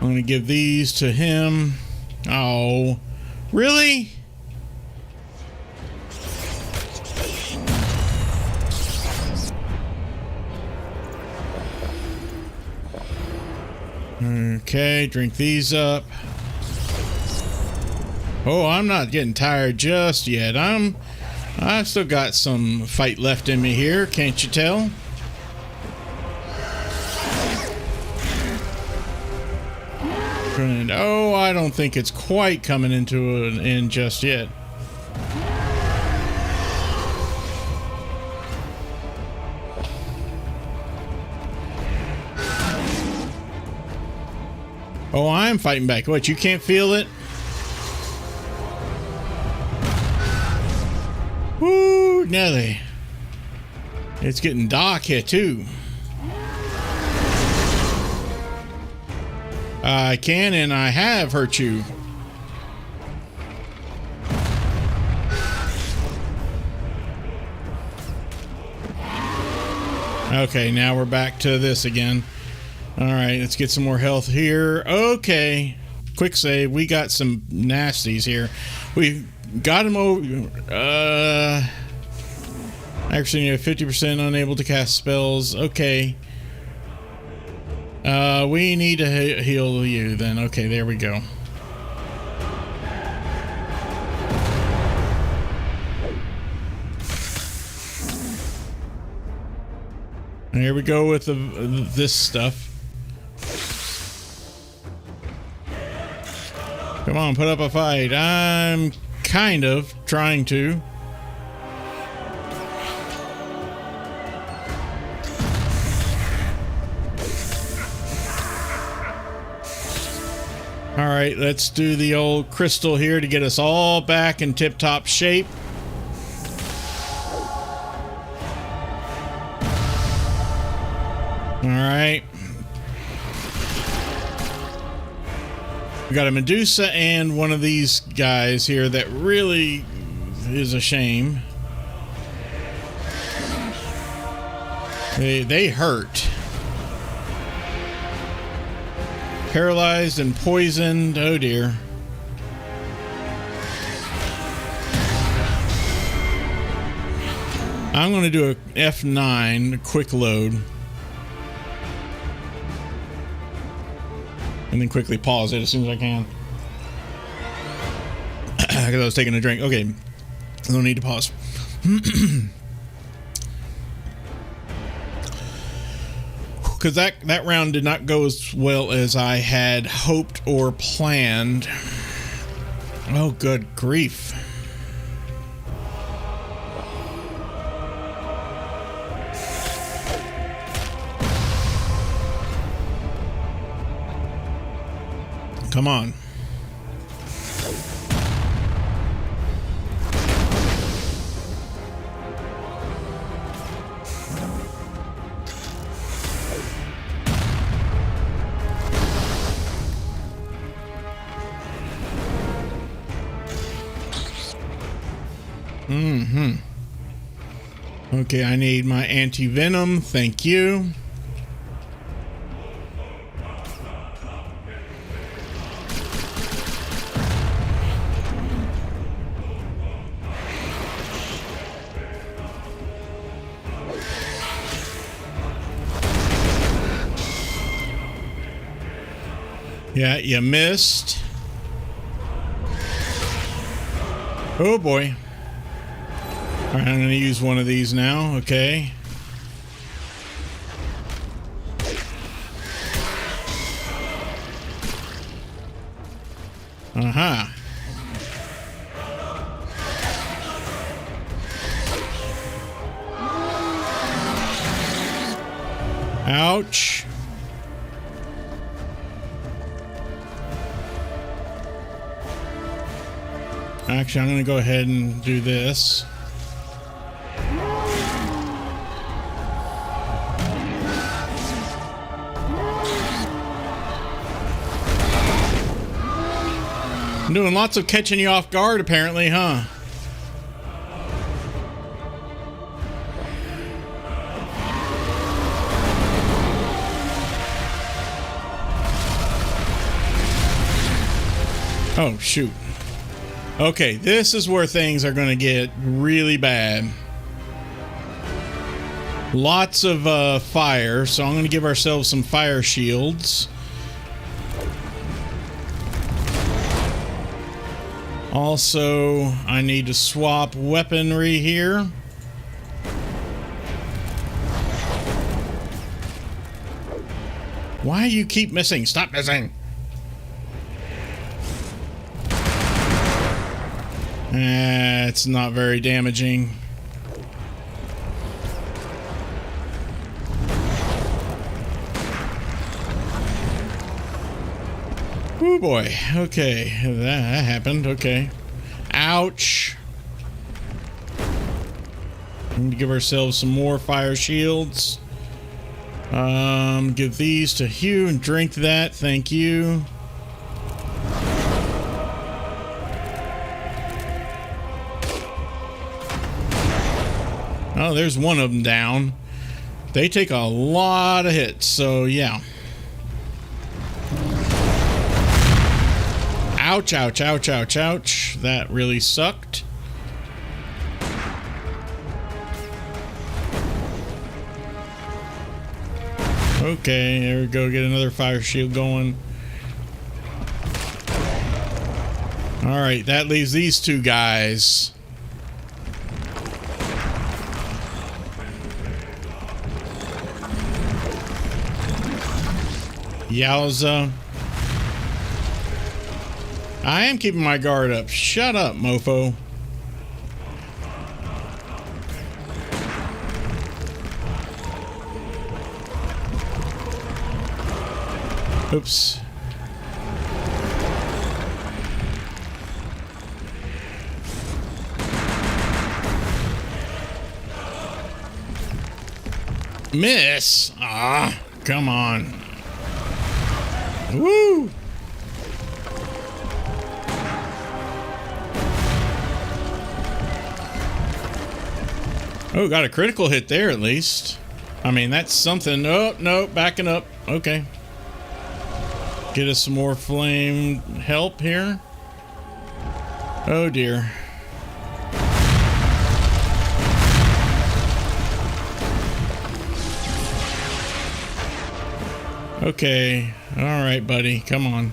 I'm going to give these to him. Oh, really? Okay, drink these up. Oh, I'm not getting tired just yet. I've still got some fight left in me here, can't you tell? And oh, I don't think it's quite coming into an end just yet. Oh, I'm fighting back. What, you can't feel it? Woo, Nelly. It's getting dark here, too. I can and I have hurt you. Okay, now we're back to this again. Alright, let's get some more health here. Okay. Quick save. We got some nasties here. We got him over. Actually, you have 50% unable to cast spells. Okay. We need to heal you then. Okay, there we go. Here we go with this stuff. Come on, put up a fight. I'm kind of trying to. All right, let's do the old crystal here to get us all back in tip-top shape. All right. We got a Medusa and one of these guys here that really is a shame. They hurt. Paralyzed and poisoned. Oh dear. I'm going to do a F9, a quick load. And then quickly pause it as soon as I can. Because I was taking a drink. Okay. No need to pause. Because that round did not go as well as I had hoped or planned. Oh, good grief. Come on. Okay, I need my anti-venom. Thank you. Yeah, you missed. Oh boy. All right, I'm going to use one of these now. Okay. Uh-huh. Ouch. Actually, I'm going to go ahead and do this. I'm doing lots of catching you off guard, apparently, huh? Oh, shoot. Okay, this is where things are going to get really bad. Lots of fire, so I'm going to give ourselves some fire shields. Also, I need to swap weaponry here. Why do you keep missing? Stop missing! It's not very damaging. Oh boy. Okay, that happened. Okay. Ouch. We need to give ourselves some more fire shields. Give these to Hugh and drink that. Thank you. Oh, there's one of them down. They take a lot of hits, so yeah. Ouch, ouch, ouch, ouch, ouch. That really sucked. Okay, there we go. Get another fire shield going. Alright, that leaves these two guys. Yowza. I am keeping my guard up. Shut up, mofo. Oops. Miss? Ah, come on. Woo! Oh, got a critical hit there at least. I mean, that's something. Oh, no, backing up. Okay. Get us some more flame help here. Oh, dear. Okay. All right, buddy. Come on.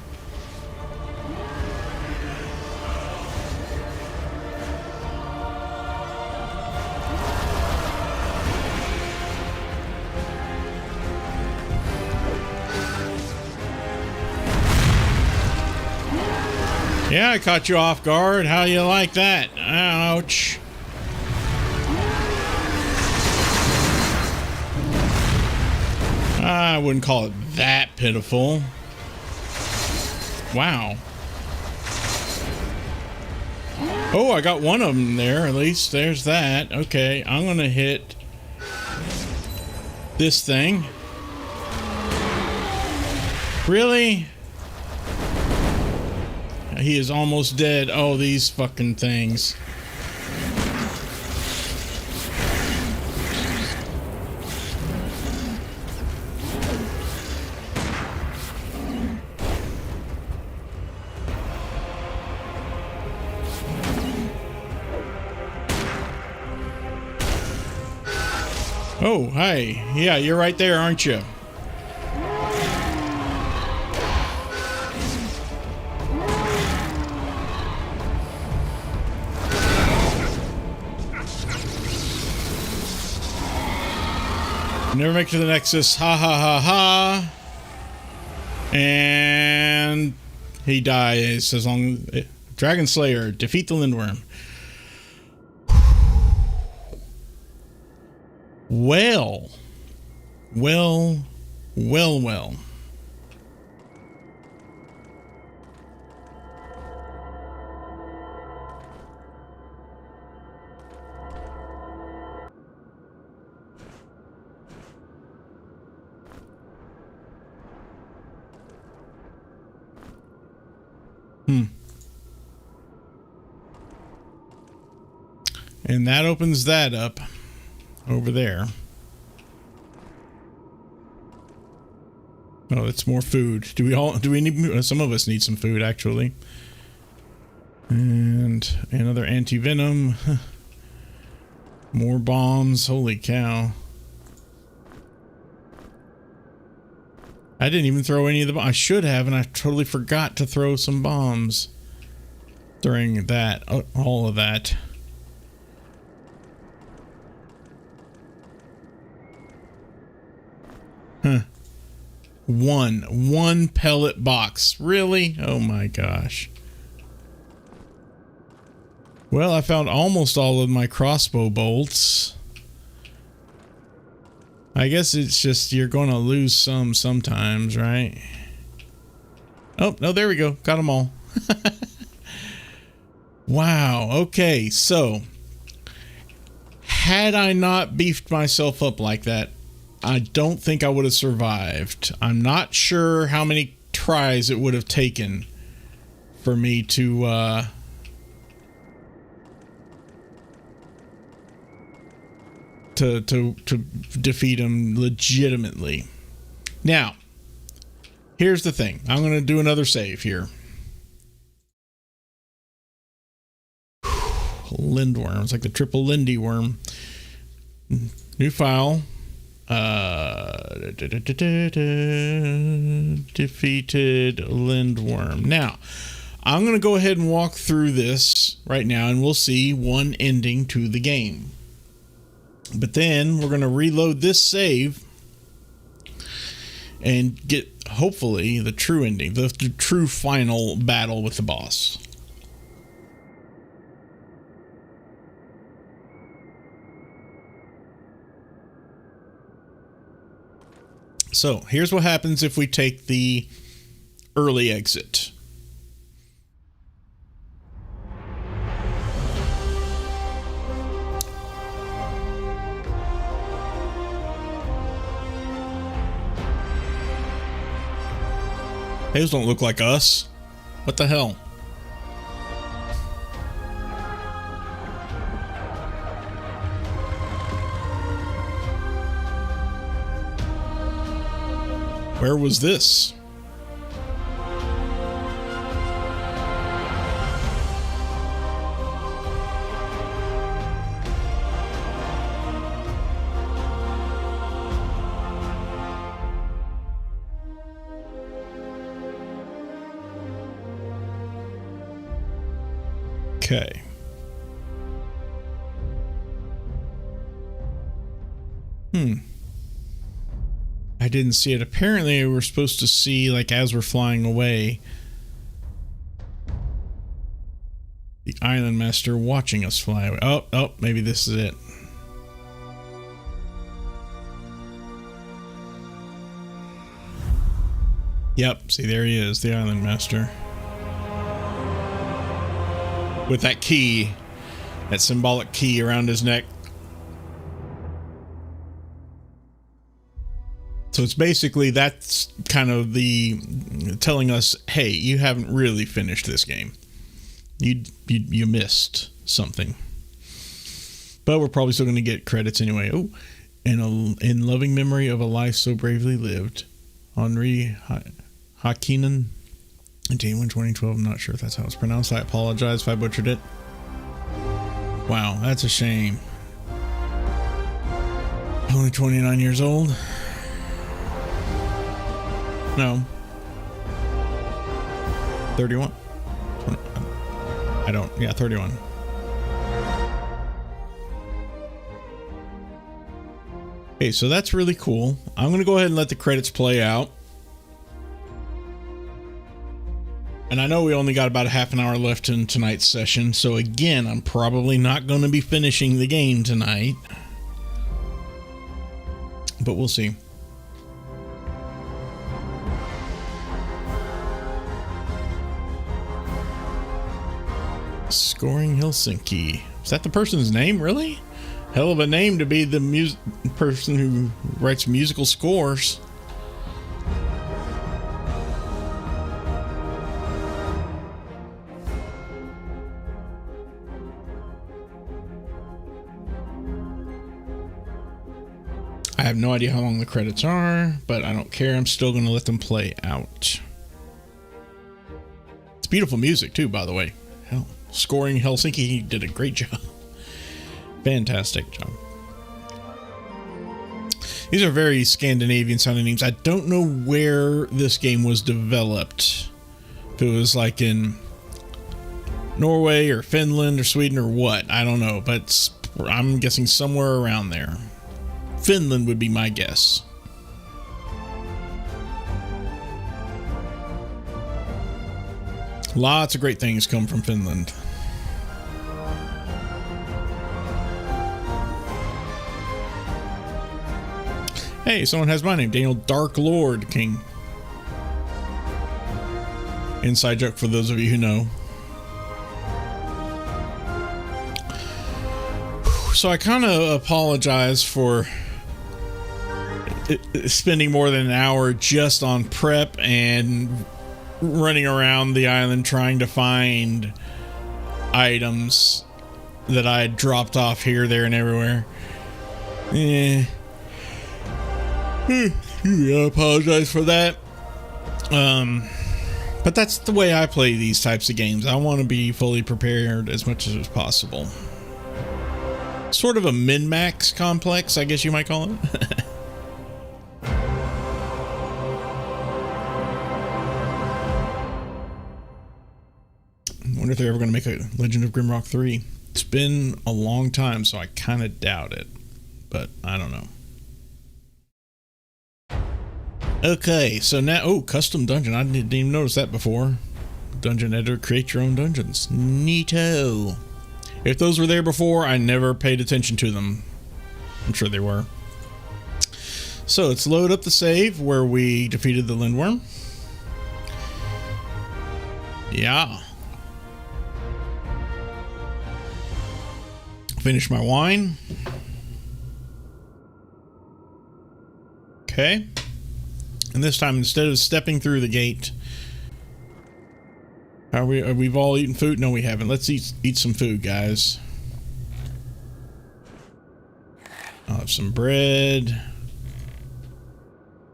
Yeah, I caught you off guard. How you like that? Ouch. I wouldn't call it that pitiful. Wow. Oh, I got one of them there, at least. There's that. Okay, I'm gonna hit this thing. Really? He is almost dead. Oh, these fucking things. Oh, hi. Yeah, you're right there, aren't you? Never make it to the Nexus. Ha ha ha ha. And he dies as long as Dragon Slayer, defeat the Lindworm. Well. And that opens that up over there. Oh, it's more food. Do we need, some of us need some food actually. And another anti-venom. More bombs. Holy cow. I didn't even throw any of the bombs. I should have, and I totally forgot to throw some bombs during that, all of that. Huh. One pellet box. Really? Oh my gosh. Well, I found almost all of my crossbow bolts. I guess it's just you're going to lose some sometimes, right? Oh, no, there we go. Got them all. Wow. Okay, so had I not beefed myself up like that, I don't think I would have survived. I'm not sure how many tries it would have taken for me to defeat him legitimately. Now, here's the thing. I'm going to do another save here. Lindworm. It's like the triple Lindy worm. New file. Defeated Lindworm. Now, I'm going to go ahead and walk through this right now, and we'll see one ending to the game. But then we're going to reload this save and get, hopefully, the true ending, the true final battle with the boss. So, here's what happens if we take the early exit. Those don't look like us. What the hell? Where was this? Okay. I didn't see it. Apparently, we're supposed to see, like, as we're flying away, the Island Master watching us fly away. Oh, maybe this is it. Yep, see, there he is, the Island Master. With that key, that symbolic key around his neck. So it's basically, that's kind of the telling us, hey, you haven't really finished this game. You missed something. But we're probably still going to get credits anyway. Oh, in loving memory of a life so bravely lived, Henri Hakkinen, January 2012. I'm not sure if that's how it's pronounced. I apologize if I butchered it. Wow, that's a shame. Only 29 years old. No. 31? I don't. Yeah, 31. Okay, so that's really cool. I'm going to go ahead and let the credits play out. And I know we only got about a half an hour left in tonight's session, so again, I'm probably not going to be finishing the game tonight. But we'll see. Scoring Helsinki. Is that the person's name, really? Hell of a name to be the person who writes musical scores. I have no idea how long the credits are, but I don't care. I'm still going to let them play out. It's beautiful music, too, by the way. Hell, Scoring Helsinki, he did a great job. Fantastic job. These are very Scandinavian sounding names. I don't know where this game was developed. If it was like in Norway or Finland or Sweden or what. I don't know, but I'm guessing somewhere around there. Finland would be my guess. Lots of great things come from Finland. Hey, someone has my name, Daniel Dark Lord King. Inside joke for those of you who know. So I kind of apologize for spending more than an hour just on prep and running around the island trying to find items that I had dropped off here, there, and everywhere. I apologize for that. But that's the way I play these types of games. I want to be fully prepared as much as possible. Sort of a min-max complex, I guess you might call it. wonder if they're ever going to make a Legend of Grimrock 3. It's been a long time, so I kind of doubt it. But I don't know. Okay, so now... Oh, custom dungeon. I didn't even notice that before. Dungeon editor, create your own dungeons. Neato. If those were there before, I never paid attention to them. I'm sure they were. So let's load up the save where we defeated the Lindworm. Yeah. Finish my wine. Okay. And this time, instead of stepping through the gate, we've all eaten food? No, we haven't. Let's eat some food, guys. I'll have some bread.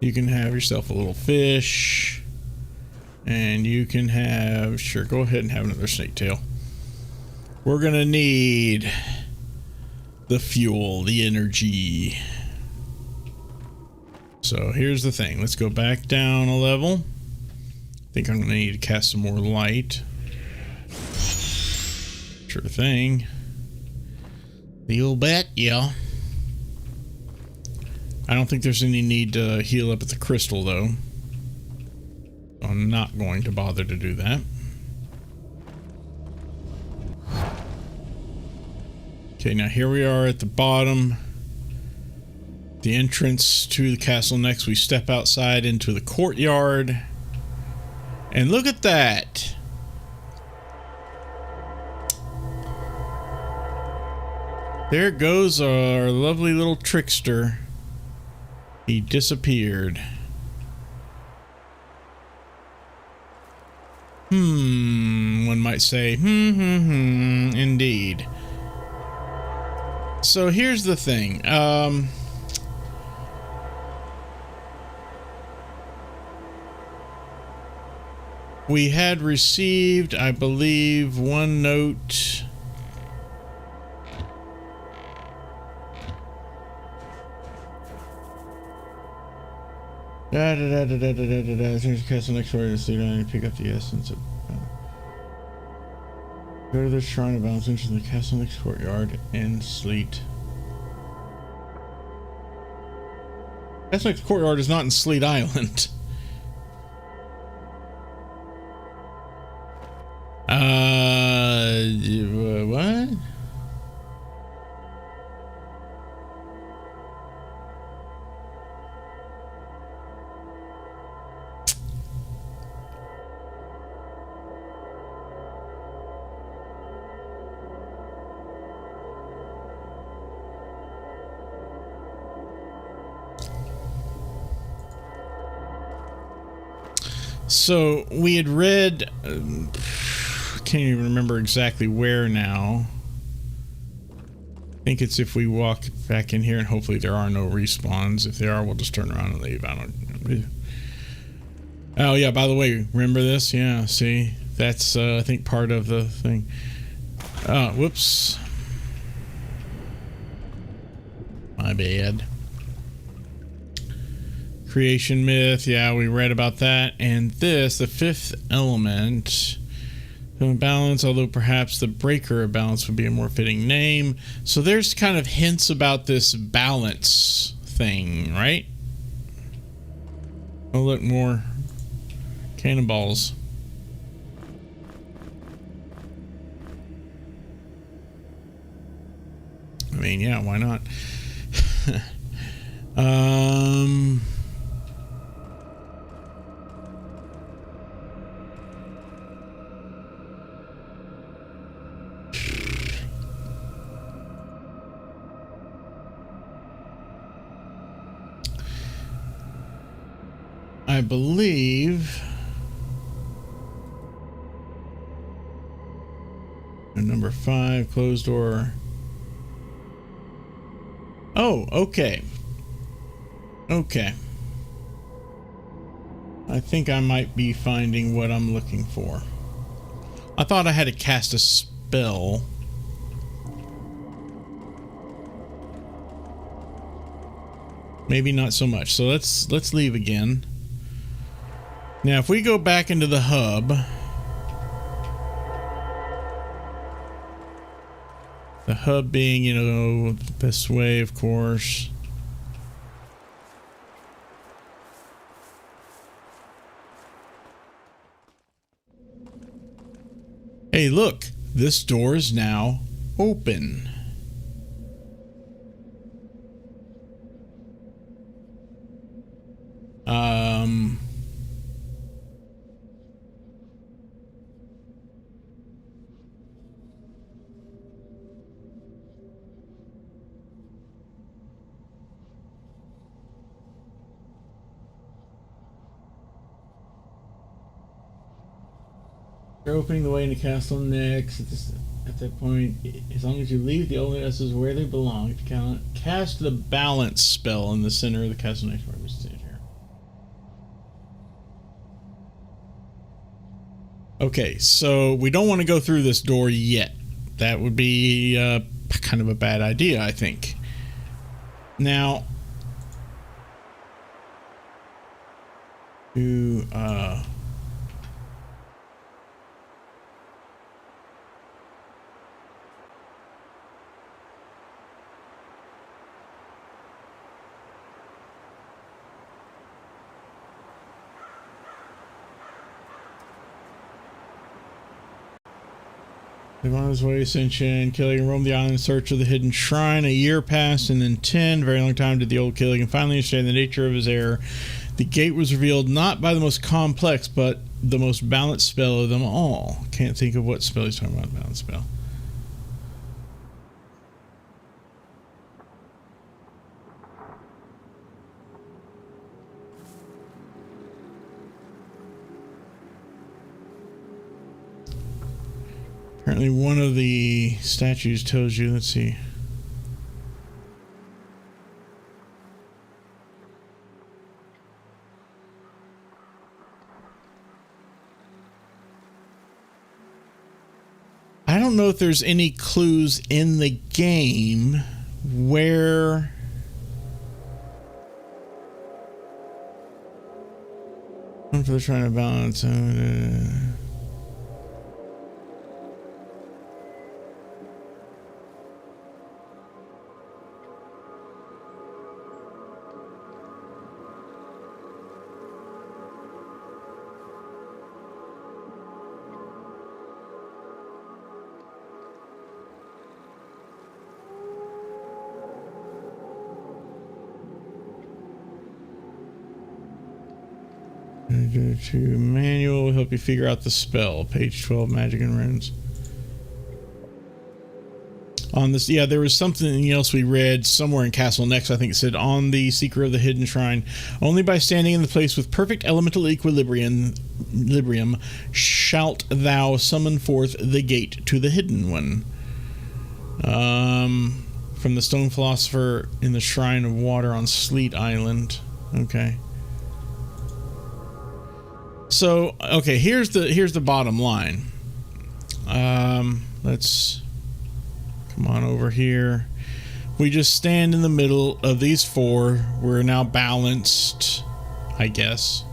You can have yourself a little fish. And you can have... Sure, go ahead and have another snake tail. We're gonna need the fuel, the energy. So here's the thing. Let's go back down a level. I think I'm gonna need to cast some more light. Sure thing. You'll bet, yeah. I don't think there's any need to heal up at the crystal, though. I'm not going to bother to do that. Okay, now here we are at the bottom. The entrance to the castle. Next, we step outside into the courtyard. And look at that! There goes our lovely little trickster. He disappeared. One might say, indeed. So here's the thing. We had received, I believe, one note. Castle next door to sleep and pick up the essence of. Go to the shrine of balance into the castle next courtyard and Sleet. Castle next courtyard is not in Sleet Island. What? So we had read, can't even remember exactly where now. I think it's if we walk back in here and hopefully there are no respawns. If there are, we'll just turn around and leave. I don't. Oh yeah, by the way, remember this? Yeah, see, that's I think part of the thing. Whoops. My bad. Creation myth, yeah, we read about that. And this, the fifth element, balance, although perhaps the breaker of balance would be a more fitting name. So there's kind of hints about this balance thing, right? Oh, look, more cannonballs. I mean, yeah, why not? I believe number 5, closed door. Oh, okay. Okay. I think I might be finding what I'm looking for. I thought I had to cast a spell. Maybe not so much. So let's leave again. Now, if we go back into the hub, The hub being, you know, the best way, of course. Hey, look, this door is now open. You're opening the way into Castle next. At that point, as long as you leave the only S's where they belong, if you cast the balance spell in the center of the castle next. Where we stand here. Okay, so we don't want to go through this door yet. That would be kind of a bad idea, I think. Now, to on his way, Ascension, Killigan roamed the island in search of the hidden shrine. A year passed, and then 10. Very long time did the old Killigan finally understand the nature of his error. The gate was revealed not by the most complex, but the most balanced spell of them all. Can't think of what spell he's talking about. Balanced spell. Apparently one of the statues tells you, let's see. I don't know if there's any clues in the game where one for the trying to balance. To manual will help you figure out the spell. Page 12, magic and runes. On this, yeah, there was something else we read somewhere in Castle Next. I think it said, on the Seeker of the Hidden Shrine, only by standing in the place with perfect elemental equilibrium shalt thou summon forth the gate to the Hidden One. From the Stone Philosopher in the Shrine of Water on Sleet Island. Okay. So, okay, here's the bottom line. Let's come on over here. We just stand in the middle of these four. We're now balanced, I guess.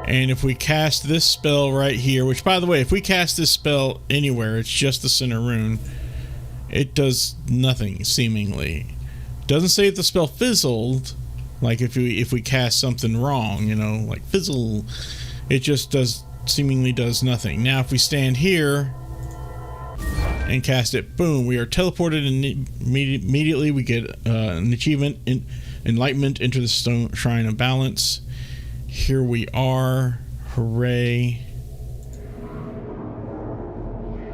And if we cast this spell right here, which, by the way, if we cast this spell anywhere, it's just the center rune. It does nothing, seemingly. Doesn't say if the spell fizzled. Like if we cast something wrong, you know, like fizzle, it just seemingly does nothing. Now if we stand here and cast it, boom, we are teleported, and immediately we get an achievement, enlightenment, into the stone shrine of balance. Here we are, hooray!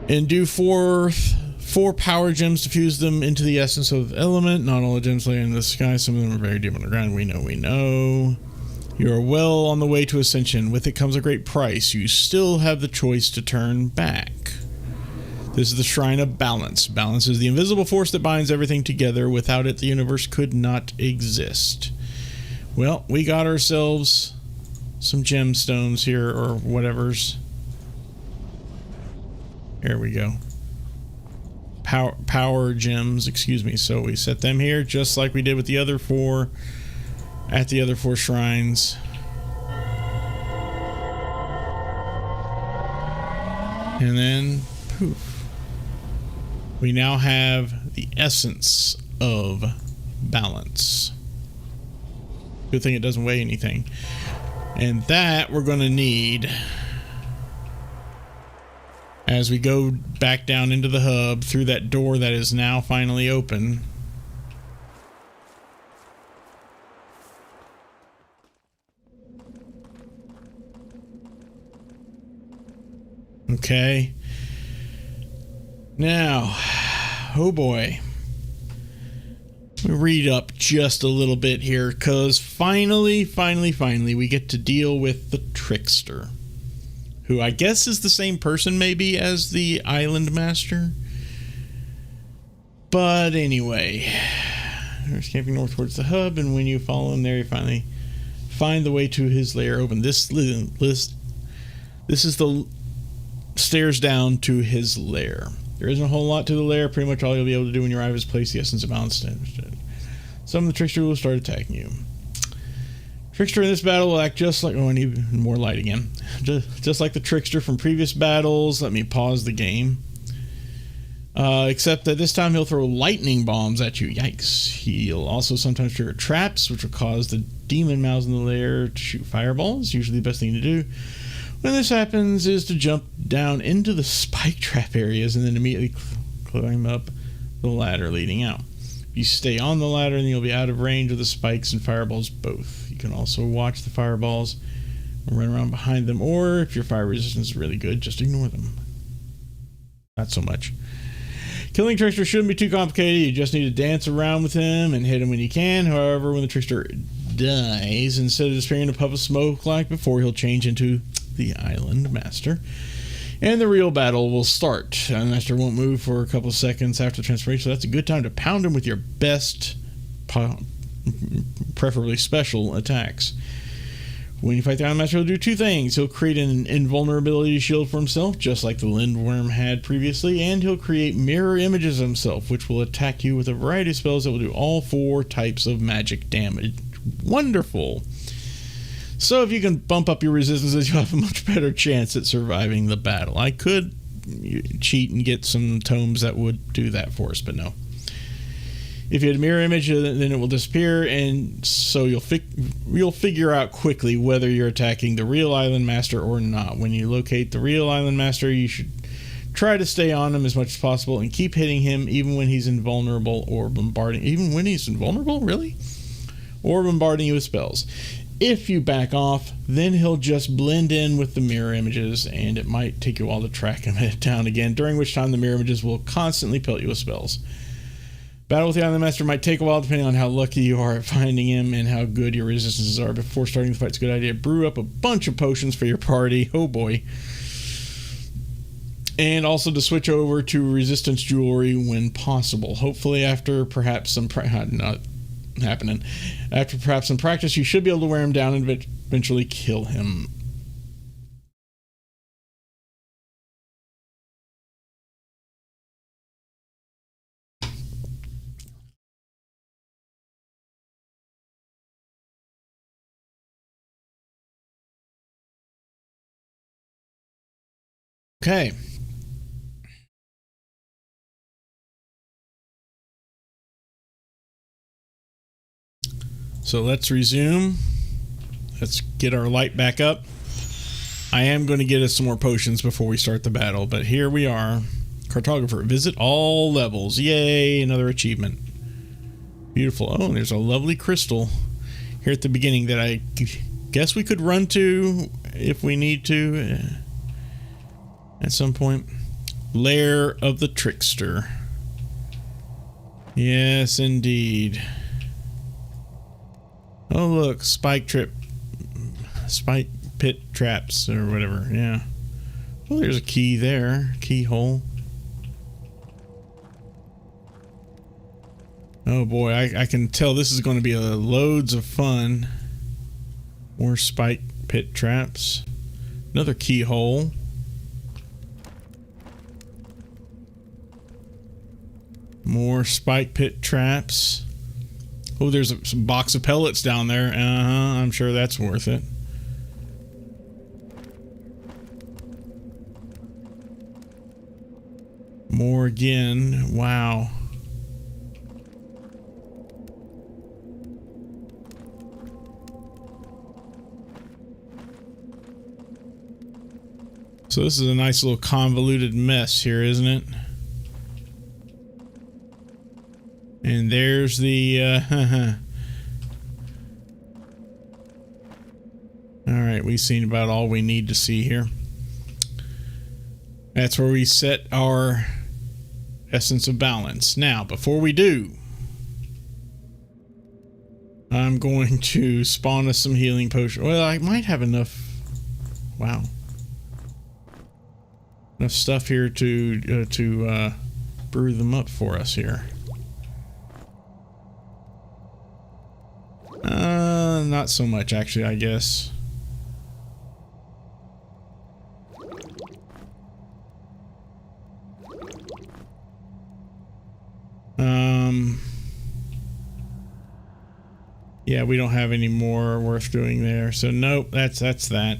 Endue forth 4 power gems to fuse them into the essence of the element. Not all the gems lay in the sky. Some of them are very deep underground. We know. You are well on the way to ascension. With it comes a great price. You still have the choice to turn back. This is the Shrine of Balance. Balance is the invisible force that binds everything together. Without it, the universe could not exist. Well, we got ourselves some gemstones here, or whatever's. Here we go. Power gems, excuse me. So we set them here just like we did with the other 4 at the other 4 shrines. And then poof. we now have the essence of balance. Good thing it doesn't weigh anything. And that we're going to need as we go back down into the hub through that door that is now finally open. Okay. Now, oh boy. Let me read up just a little bit here, because finally, we get to deal with the Trickster, who I guess is the same person maybe as the Island Master. But anyway, they're escaping north towards the hub, and when you follow him there, you finally find the way to his lair open. This is the stairs down to his lair. There isn't a whole lot to the lair. Pretty much all you'll be able to do when you arrive is place the essence of balance. Some of the Trickster will start attacking you. Trickster in this battle will act just like... Oh, I need more light again. Just like the Trickster from previous battles. Let me pause the game. Except that this time he'll throw lightning bombs at you. Yikes. He'll also sometimes trigger traps, which will cause the demon mouths in the lair to shoot fireballs. Usually the best thing to do when this happens is to jump down into the spike trap areas and then immediately climb up the ladder leading out. If you stay on the ladder, then you'll be out of range of the spikes and fireballs both. You can also watch the fireballs and run around behind them, or if your fire resistance is really good, just ignore them. Not so much. Killing Trickster shouldn't be too complicated. You just need to dance around with him and hit him when you can. However, when the Trickster dies, instead of disappearing in a puff of smoke like before, he'll change into the Island Master, and the real battle will start. The Master won't move for a couple of seconds after the transformation, so that's a good time to pound him with your best, preferably special attacks. When you fight the Island Master, he'll do two things. He'll create an invulnerability shield for himself, just like the Lindworm had previously, and he'll create mirror images of himself, which will attack you with a variety of spells that will do all 4 types of magic damage. Wonderful! So if you can bump up your resistances, you'll have a much better chance at surviving the battle. I could cheat and get some tomes that would do that for us, but no. If you had a mirror image, then it will disappear, and so you'll figure out quickly whether you're attacking the real Island Master or not. When you locate the real Island Master, you should try to stay on him as much as possible and keep hitting him even when he's invulnerable or bombarding. Even when he's invulnerable? Really? Or bombarding you with spells. If you back off, then he'll just blend in with the mirror images, and it might take you a while to track him down again, during which time the mirror images will constantly pelt you with spells. Battle with the Island Master might take a while depending on how lucky you are at finding him and how good your resistances are. Before starting the fight, it's a good idea to brew up a bunch of potions for your party. Oh boy. And also to switch over to resistance jewelry when possible. Hopefully after perhaps some... not happening. After perhaps some practice, you should be able to wear him down and eventually kill him. Okay. So let's resume. Let's get our light back up. I am going to get us some more potions before we start the battle, but here we are. Cartographer, visit all levels. Yay, another achievement. Beautiful. Oh, and there's a lovely crystal here at the beginning that I guess we could run to if we need to at some point. Lair of the Trickster. Yes, indeed. Oh, look, spike pit traps or whatever. Yeah. Well, there's a key there. Keyhole. Oh boy, I can tell this is going to be loads of fun. More spike pit traps. Another keyhole. More spike pit traps. Oh, there's some box of pellets down there. I'm sure that's worth it. more again. Wow. So this is a nice little convoluted mess here, isn't it? And there's the Alright, we've seen about all we need to see here. That's where we set our essence of balance. Now, before we do, I'm going to spawn us some healing potions. Well, I might have enough. Wow. Enough stuff here to brew them up for us here. Not so much actually, I guess. Yeah, we don't have any more worth doing there. So nope, that's that.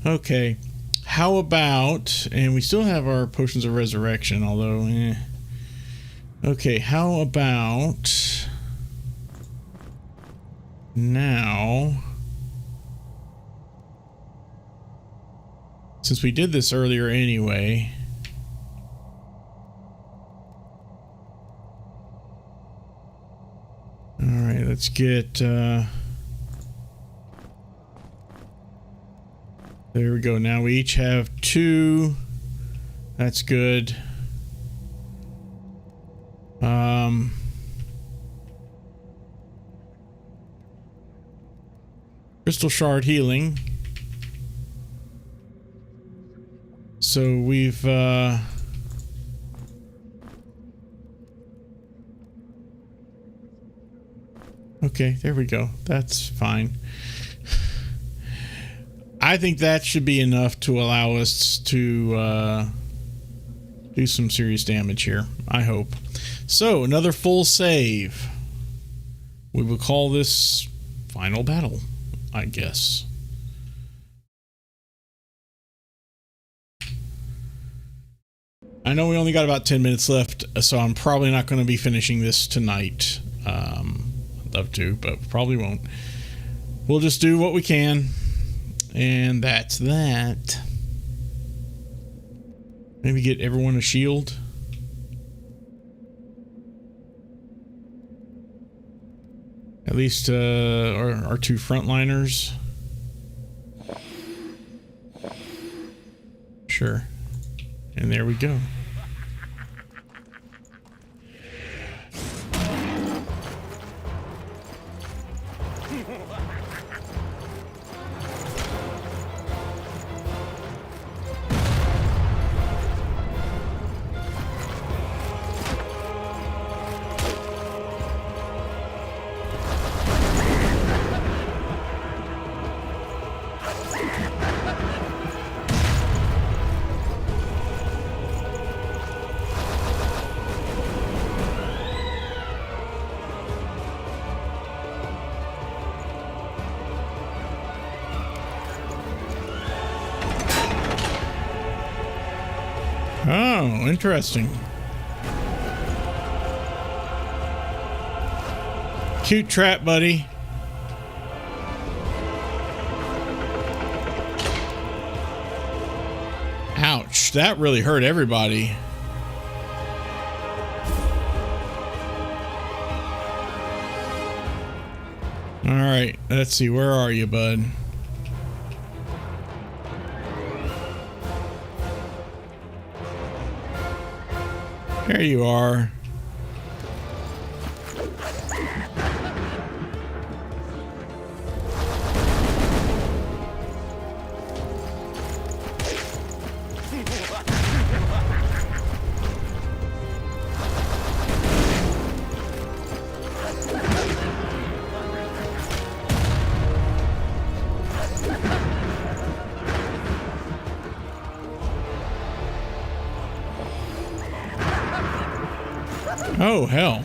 Okay. How about, and we still have our potions of resurrection, although okay, how about now, since we did this earlier anyway, all right, let's get there we go. Now we each have 2. That's good. Crystal shard healing. So we've okay, there we go. That's fine. I think that should be enough to allow us to do some serious damage here. I hope. So, another full save. We will call this Final Battle, I guess. I know we only got about 10 minutes left, so I'm probably not going to be finishing this tonight. I'd love to, but probably won't. We'll just do what we can. And that's that. Maybe get everyone a shield. At least our 2 frontliners. Sure. And there we go. Oh, interesting. Cute trap, buddy. Ouch, that really hurt everybody. All right, let's see. Where are you, bud? There you are. Oh, hell.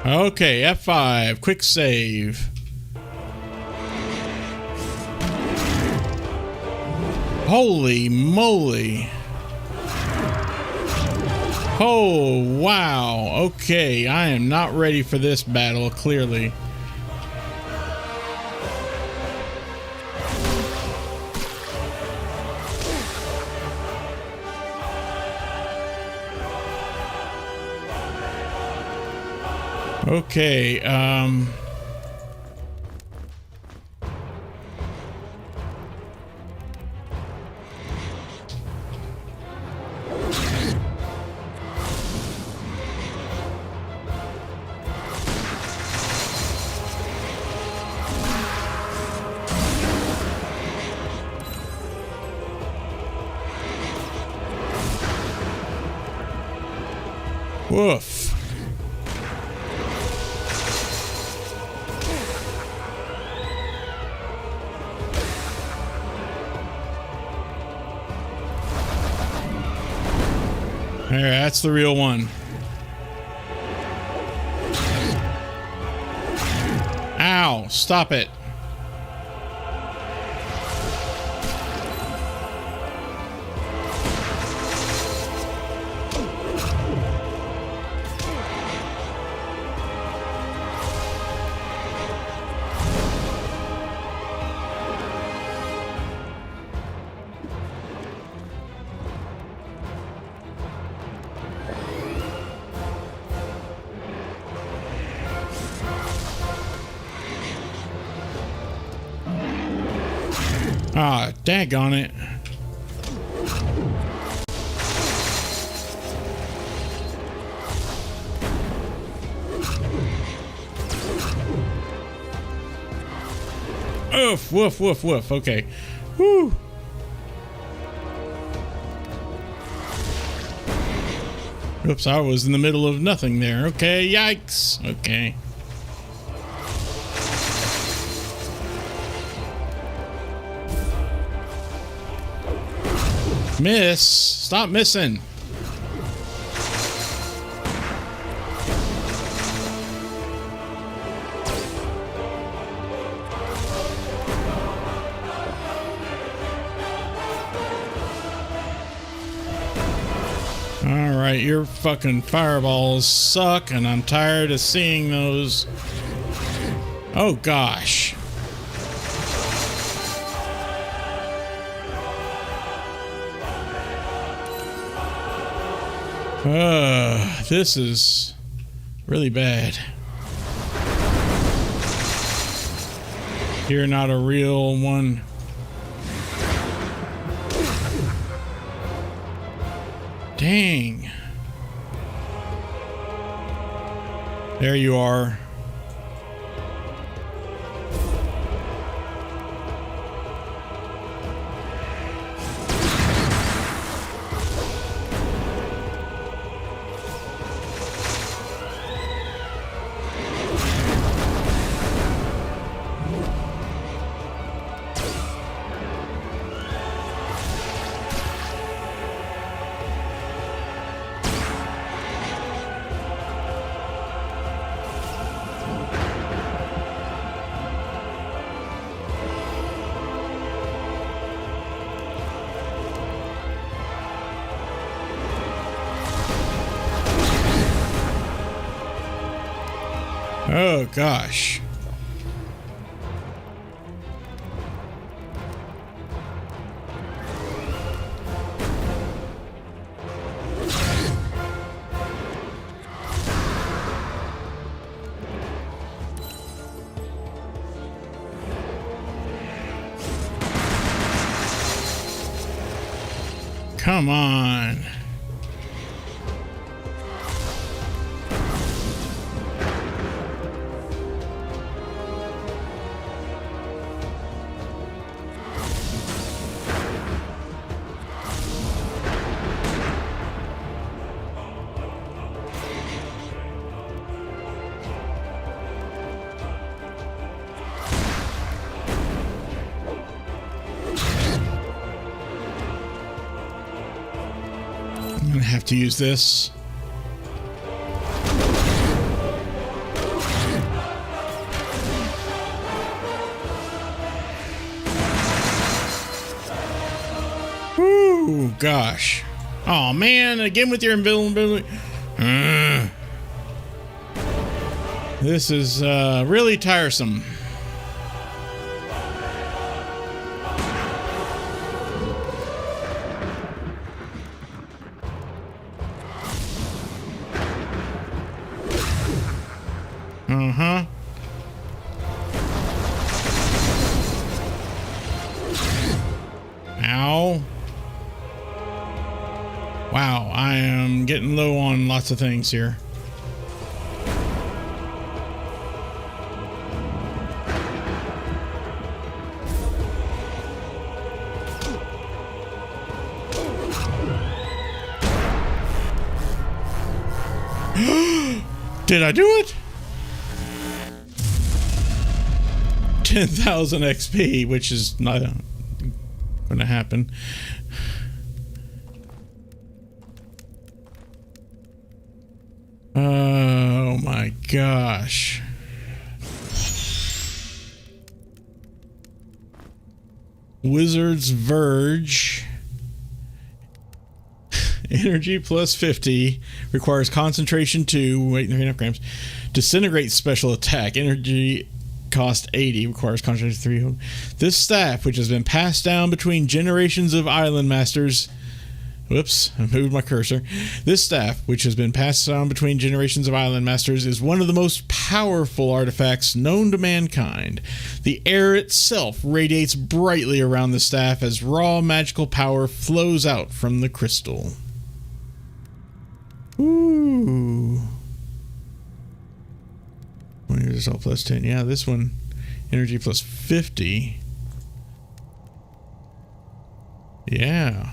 Okay, F5, quick save. Holy moly. Oh, wow. Okay, I am not ready for this battle, clearly. Okay, woof. There, that's the real one. Ow, stop it. Ah, daggone it. Oof, woof, woof, woof. Okay. Woo. Oops, I was in the middle of nothing there. Okay, yikes. Okay. Miss. Stop missing. Alright, your fucking fireballs suck, and I'm tired of seeing those. Oh gosh. This is really bad. You're not a real one. Dang. There you are. Oh gosh. Come on. I'm gonna have to use this. gosh. Oh, man. Again with your invisibility. This is really tiresome. Uh-huh. Ow. Wow, I am getting low on lots of things here. Did I do it? 10,000 XP, which is not going to happen. Oh my gosh. Wizard's Verge. Energy plus 50. Requires concentration 2. Wait, 3.5 grams. Disintegrate special attack. Energy cost 80. Requires concentration 3. This staff, which has been passed down between generations of island masters. Whoops, I moved my cursor. This staff, which has been passed down between generations of island masters, is one of the most powerful artifacts known to mankind. The air itself radiates brightly around the staff as raw magical power flows out from the crystal. Ooh. Here's all plus 10. Yeah, this one, energy plus 50. Yeah.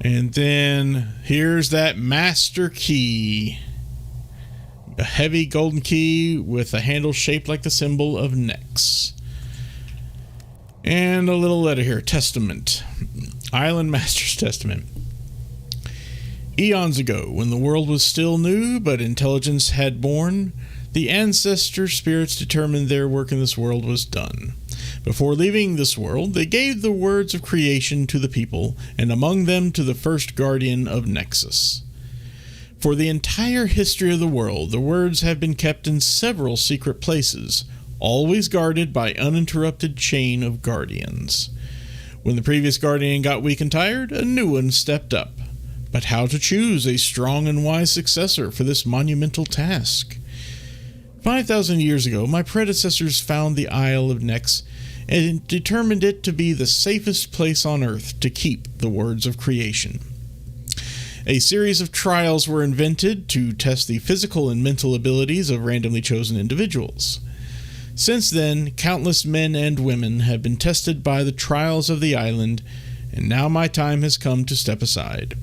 And then here's that master key. A heavy golden key with a handle shaped like the symbol of Nex. And a little letter here. Testament. Island Master's Testament. Eons ago, when the world was still new, but intelligence had born, the ancestor spirits determined their work in this world was done. Before leaving this world, they gave the words of creation to the people, and among them to the first guardian of Nexus. For the entire history of the world, the words have been kept in several secret places, always guarded by uninterrupted chain of guardians. When the previous guardian got weak and tired, a new one stepped up. But how to choose a strong and wise successor for this monumental task? 5,000 years ago, my predecessors found the Isle of Nex and determined it to be the safest place on Earth to keep the words of creation. A series of trials were invented to test the physical and mental abilities of randomly chosen individuals. Since then, countless men and women have been tested by the trials of the island, and now my time has come to step aside.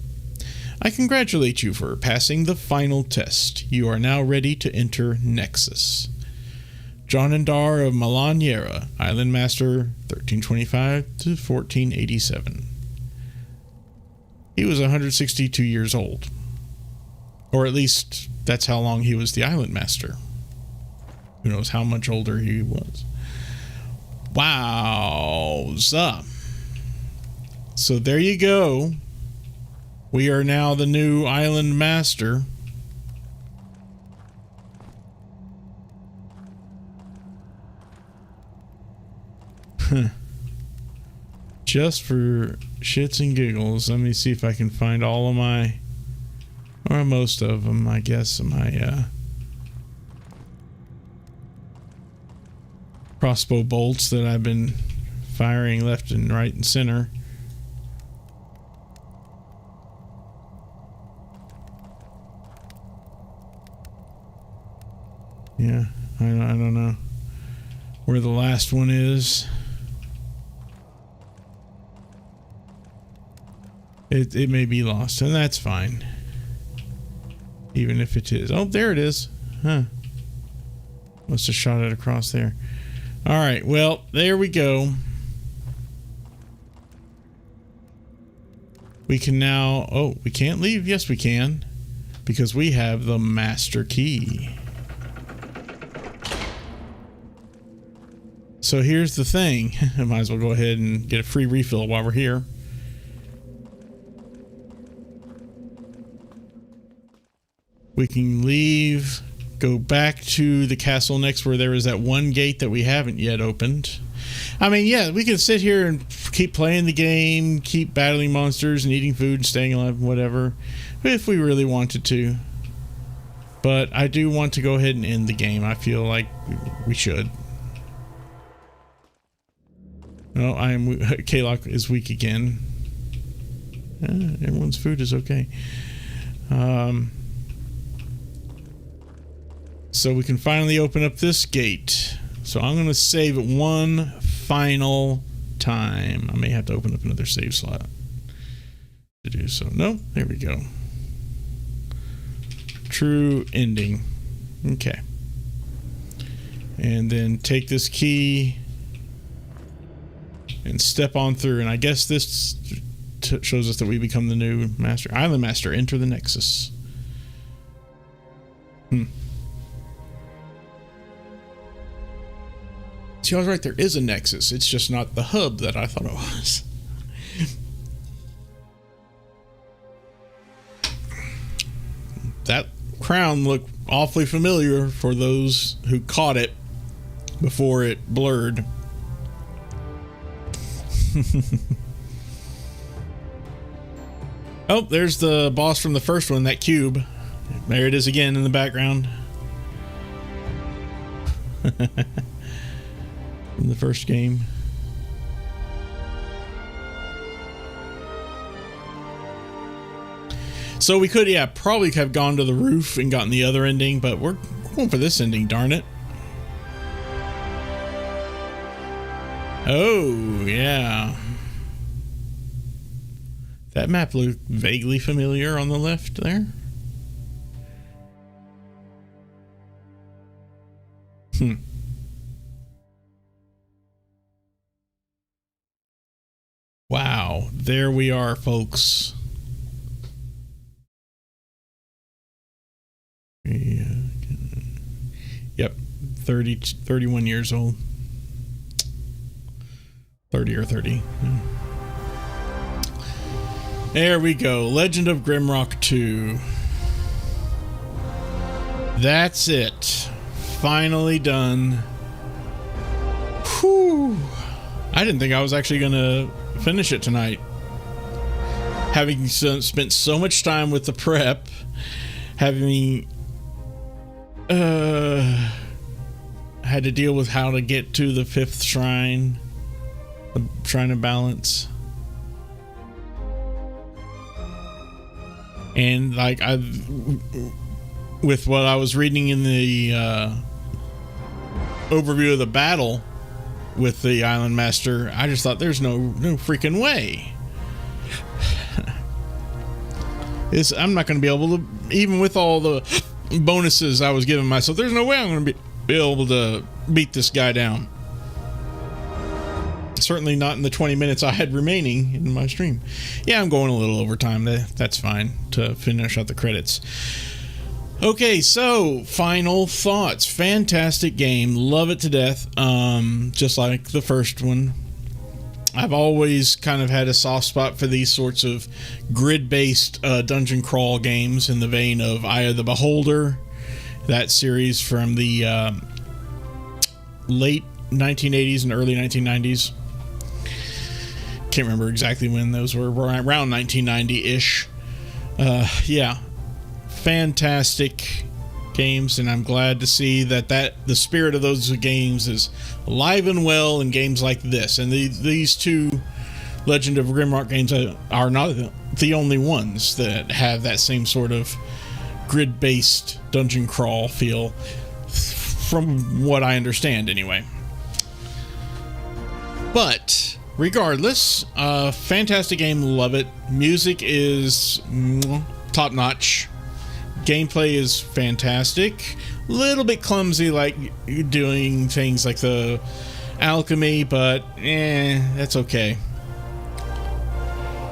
I congratulate you for passing the final test. You are now ready to enter Nexus. Jonandar of Malanyera, Island Master, 1325 to 1487. He was 162 years old. Or at least, that's how long he was the Island Master. Who knows how much older he was. Wowza. So there you go. We are now the new Island Master. Just for shits and giggles, let me see if I can find all of my, or most of them, I guess, my crossbow bolts that I've been firing left and right and center. Yeah, I don't know where the last one is. It may be lost, and that's fine. Even if it is. Oh, there it is. Huh. Must have shot it across there. Alright, well, there we go. We can now... Oh, we can't leave? Yes, we can. Because we have the master key. So here's the thing. I might as well go ahead and get a free refill while we're here. We can leave, go back to the castle next where there is that one gate that we haven't yet opened. I mean, yeah, we can sit here and keep playing the game, keep battling monsters and eating food and staying alive, whatever, if we really wanted to. But I do want to go ahead and end the game. I feel like we should. Oh, K-Lock is weak again. Everyone's food is okay. So we can finally open up this gate. So I'm going to save it one final time. I may have to open up another save slot to do so. Nope, there we go. True ending. Okay. And then take this key and step on through. And I guess this shows us that we become the new master. Island Master, enter the Nexus. See, I was right, there is a Nexus. It's just not the hub that I thought it was. That crown looked awfully familiar for those who caught it before it blurred. Oh, there's the boss from the first one, that cube. There it is again in the background. From the first game. So we could, yeah, probably have gone to the roof and gotten the other ending, but we're going for this ending, darn it. Oh, yeah. That map looked vaguely familiar on the left there. Wow, there we are, folks. Yeah. Yep, 31 years old. 30 or 30. Yeah. There we go. Legend of Grimrock 2. That's it. Finally done. Whew. I didn't think I was actually going to finish it tonight. Having spent so much time with the prep, having had to deal with how to get to the 5th shrine, the Shrine of Balance. And like with what I was reading in the overview of the battle with the Island Master, I just thought there's no freaking way. I'm not going to be able to, even with all the bonuses I was giving myself, there's no way I'm going to be able to beat this guy down. Certainly not in the 20 minutes I had remaining in my stream. Yeah, I'm going a little over time. That's fine to finish out the credits. Okay, so final thoughts. Fantastic game. Love it to death. Just like the first one. I've always kind of had a soft spot for these sorts of grid-based dungeon crawl games in the vein of Eye of the Beholder, that series from the late 1980s and early 1990s. Can't remember exactly when those were, around 1990-ish. Yeah, fantastic games, and I'm glad to see that the spirit of those games is alive and well in games like this. And these two Legend of Grimrock games are not the only ones that have that same sort of grid-based dungeon crawl feel, from what I understand anyway. But regardless, fantastic game, love it. Music is top-notch. Gameplay is fantastic. Little bit clumsy, like doing things like the alchemy, but that's okay.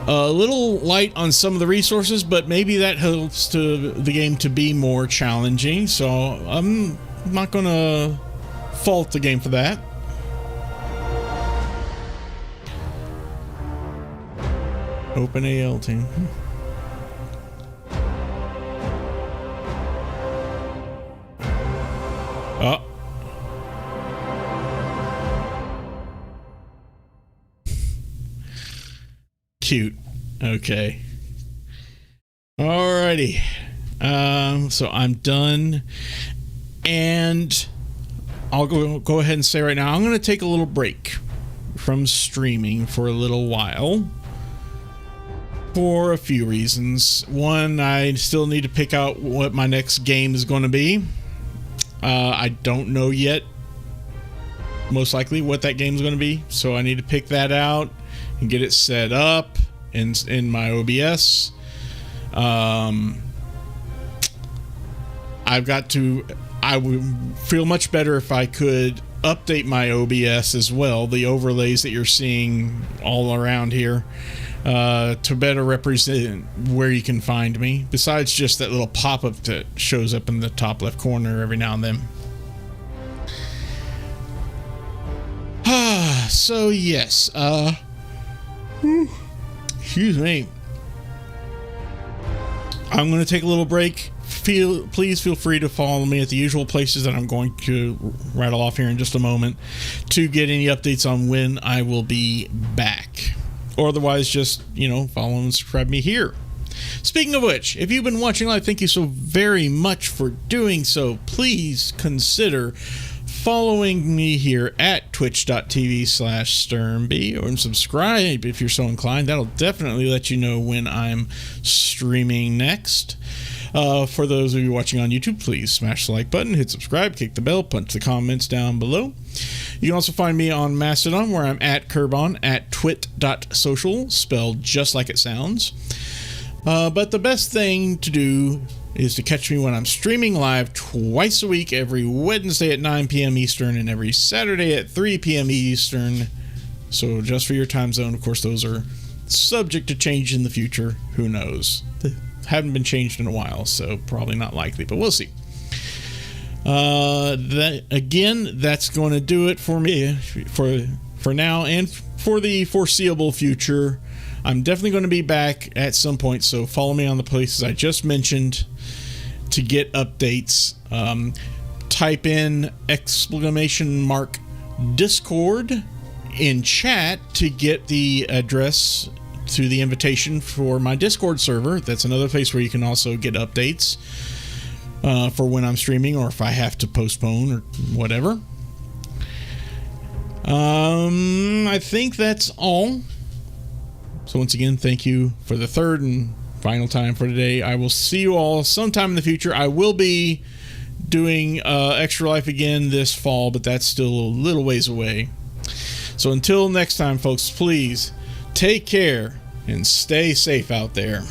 A little light on some of the resources, but maybe that helps the game to be more challenging, so I'm not gonna fault the game for that. Open AL team. Oh. Cute. Okay. Alrighty. So I'm done. And I'll go ahead and say right now, I'm going to take a little break from streaming for a little while. For a few reasons. One, I still need to pick out what my next game is going to be. I don't know yet, most likely, what that game is going to be. So I need to pick that out and get it set up in my OBS. I would feel much better if I could update my OBS as well, the overlays that you're seeing all around here, to better represent where you can find me, besides just that little pop-up that shows up in the top left corner every now and then. So yes, excuse me. I'm going to take a little break. Please feel free to follow me at the usual places that I'm going to rattle off here in just a moment to get any updates on when I will be back. Or otherwise, just, follow and subscribe me here. Speaking of which, if you've been watching live, thank you so very much for doing so. Please consider following me here at twitch.tv/sternb, or subscribe if you're so inclined. That'll definitely let you know when I'm streaming next. For those of you watching on YouTube, please smash the like button, hit subscribe, kick the bell, punch the comments down below. You can also find me on Mastodon, where I'm at Kerbon, at twit.social, spelled just like it sounds. But the best thing to do is to catch me when I'm streaming live twice a week, every Wednesday at 9 p.m. Eastern and every Saturday at 3 p.m. Eastern. So just for your time zone, of course, those are subject to change in the future. Who knows? They haven't been changed in a while, so probably not likely, but we'll see. That's going to do it for me for now and for the foreseeable future. I'm definitely going to be back at some point, so follow me on the places I just mentioned to get updates. Type in !Discord in chat to get the address to the invitation for my Discord server. That's another place where you can also get updates for when I'm streaming or if I have to postpone or whatever. I think that's all. So once again, thank you for the third and final time for today. I will see you all sometime in the future. I will be doing Extra Life again this fall, but that's still a little ways away. So until next time, folks, please take care and stay safe out there.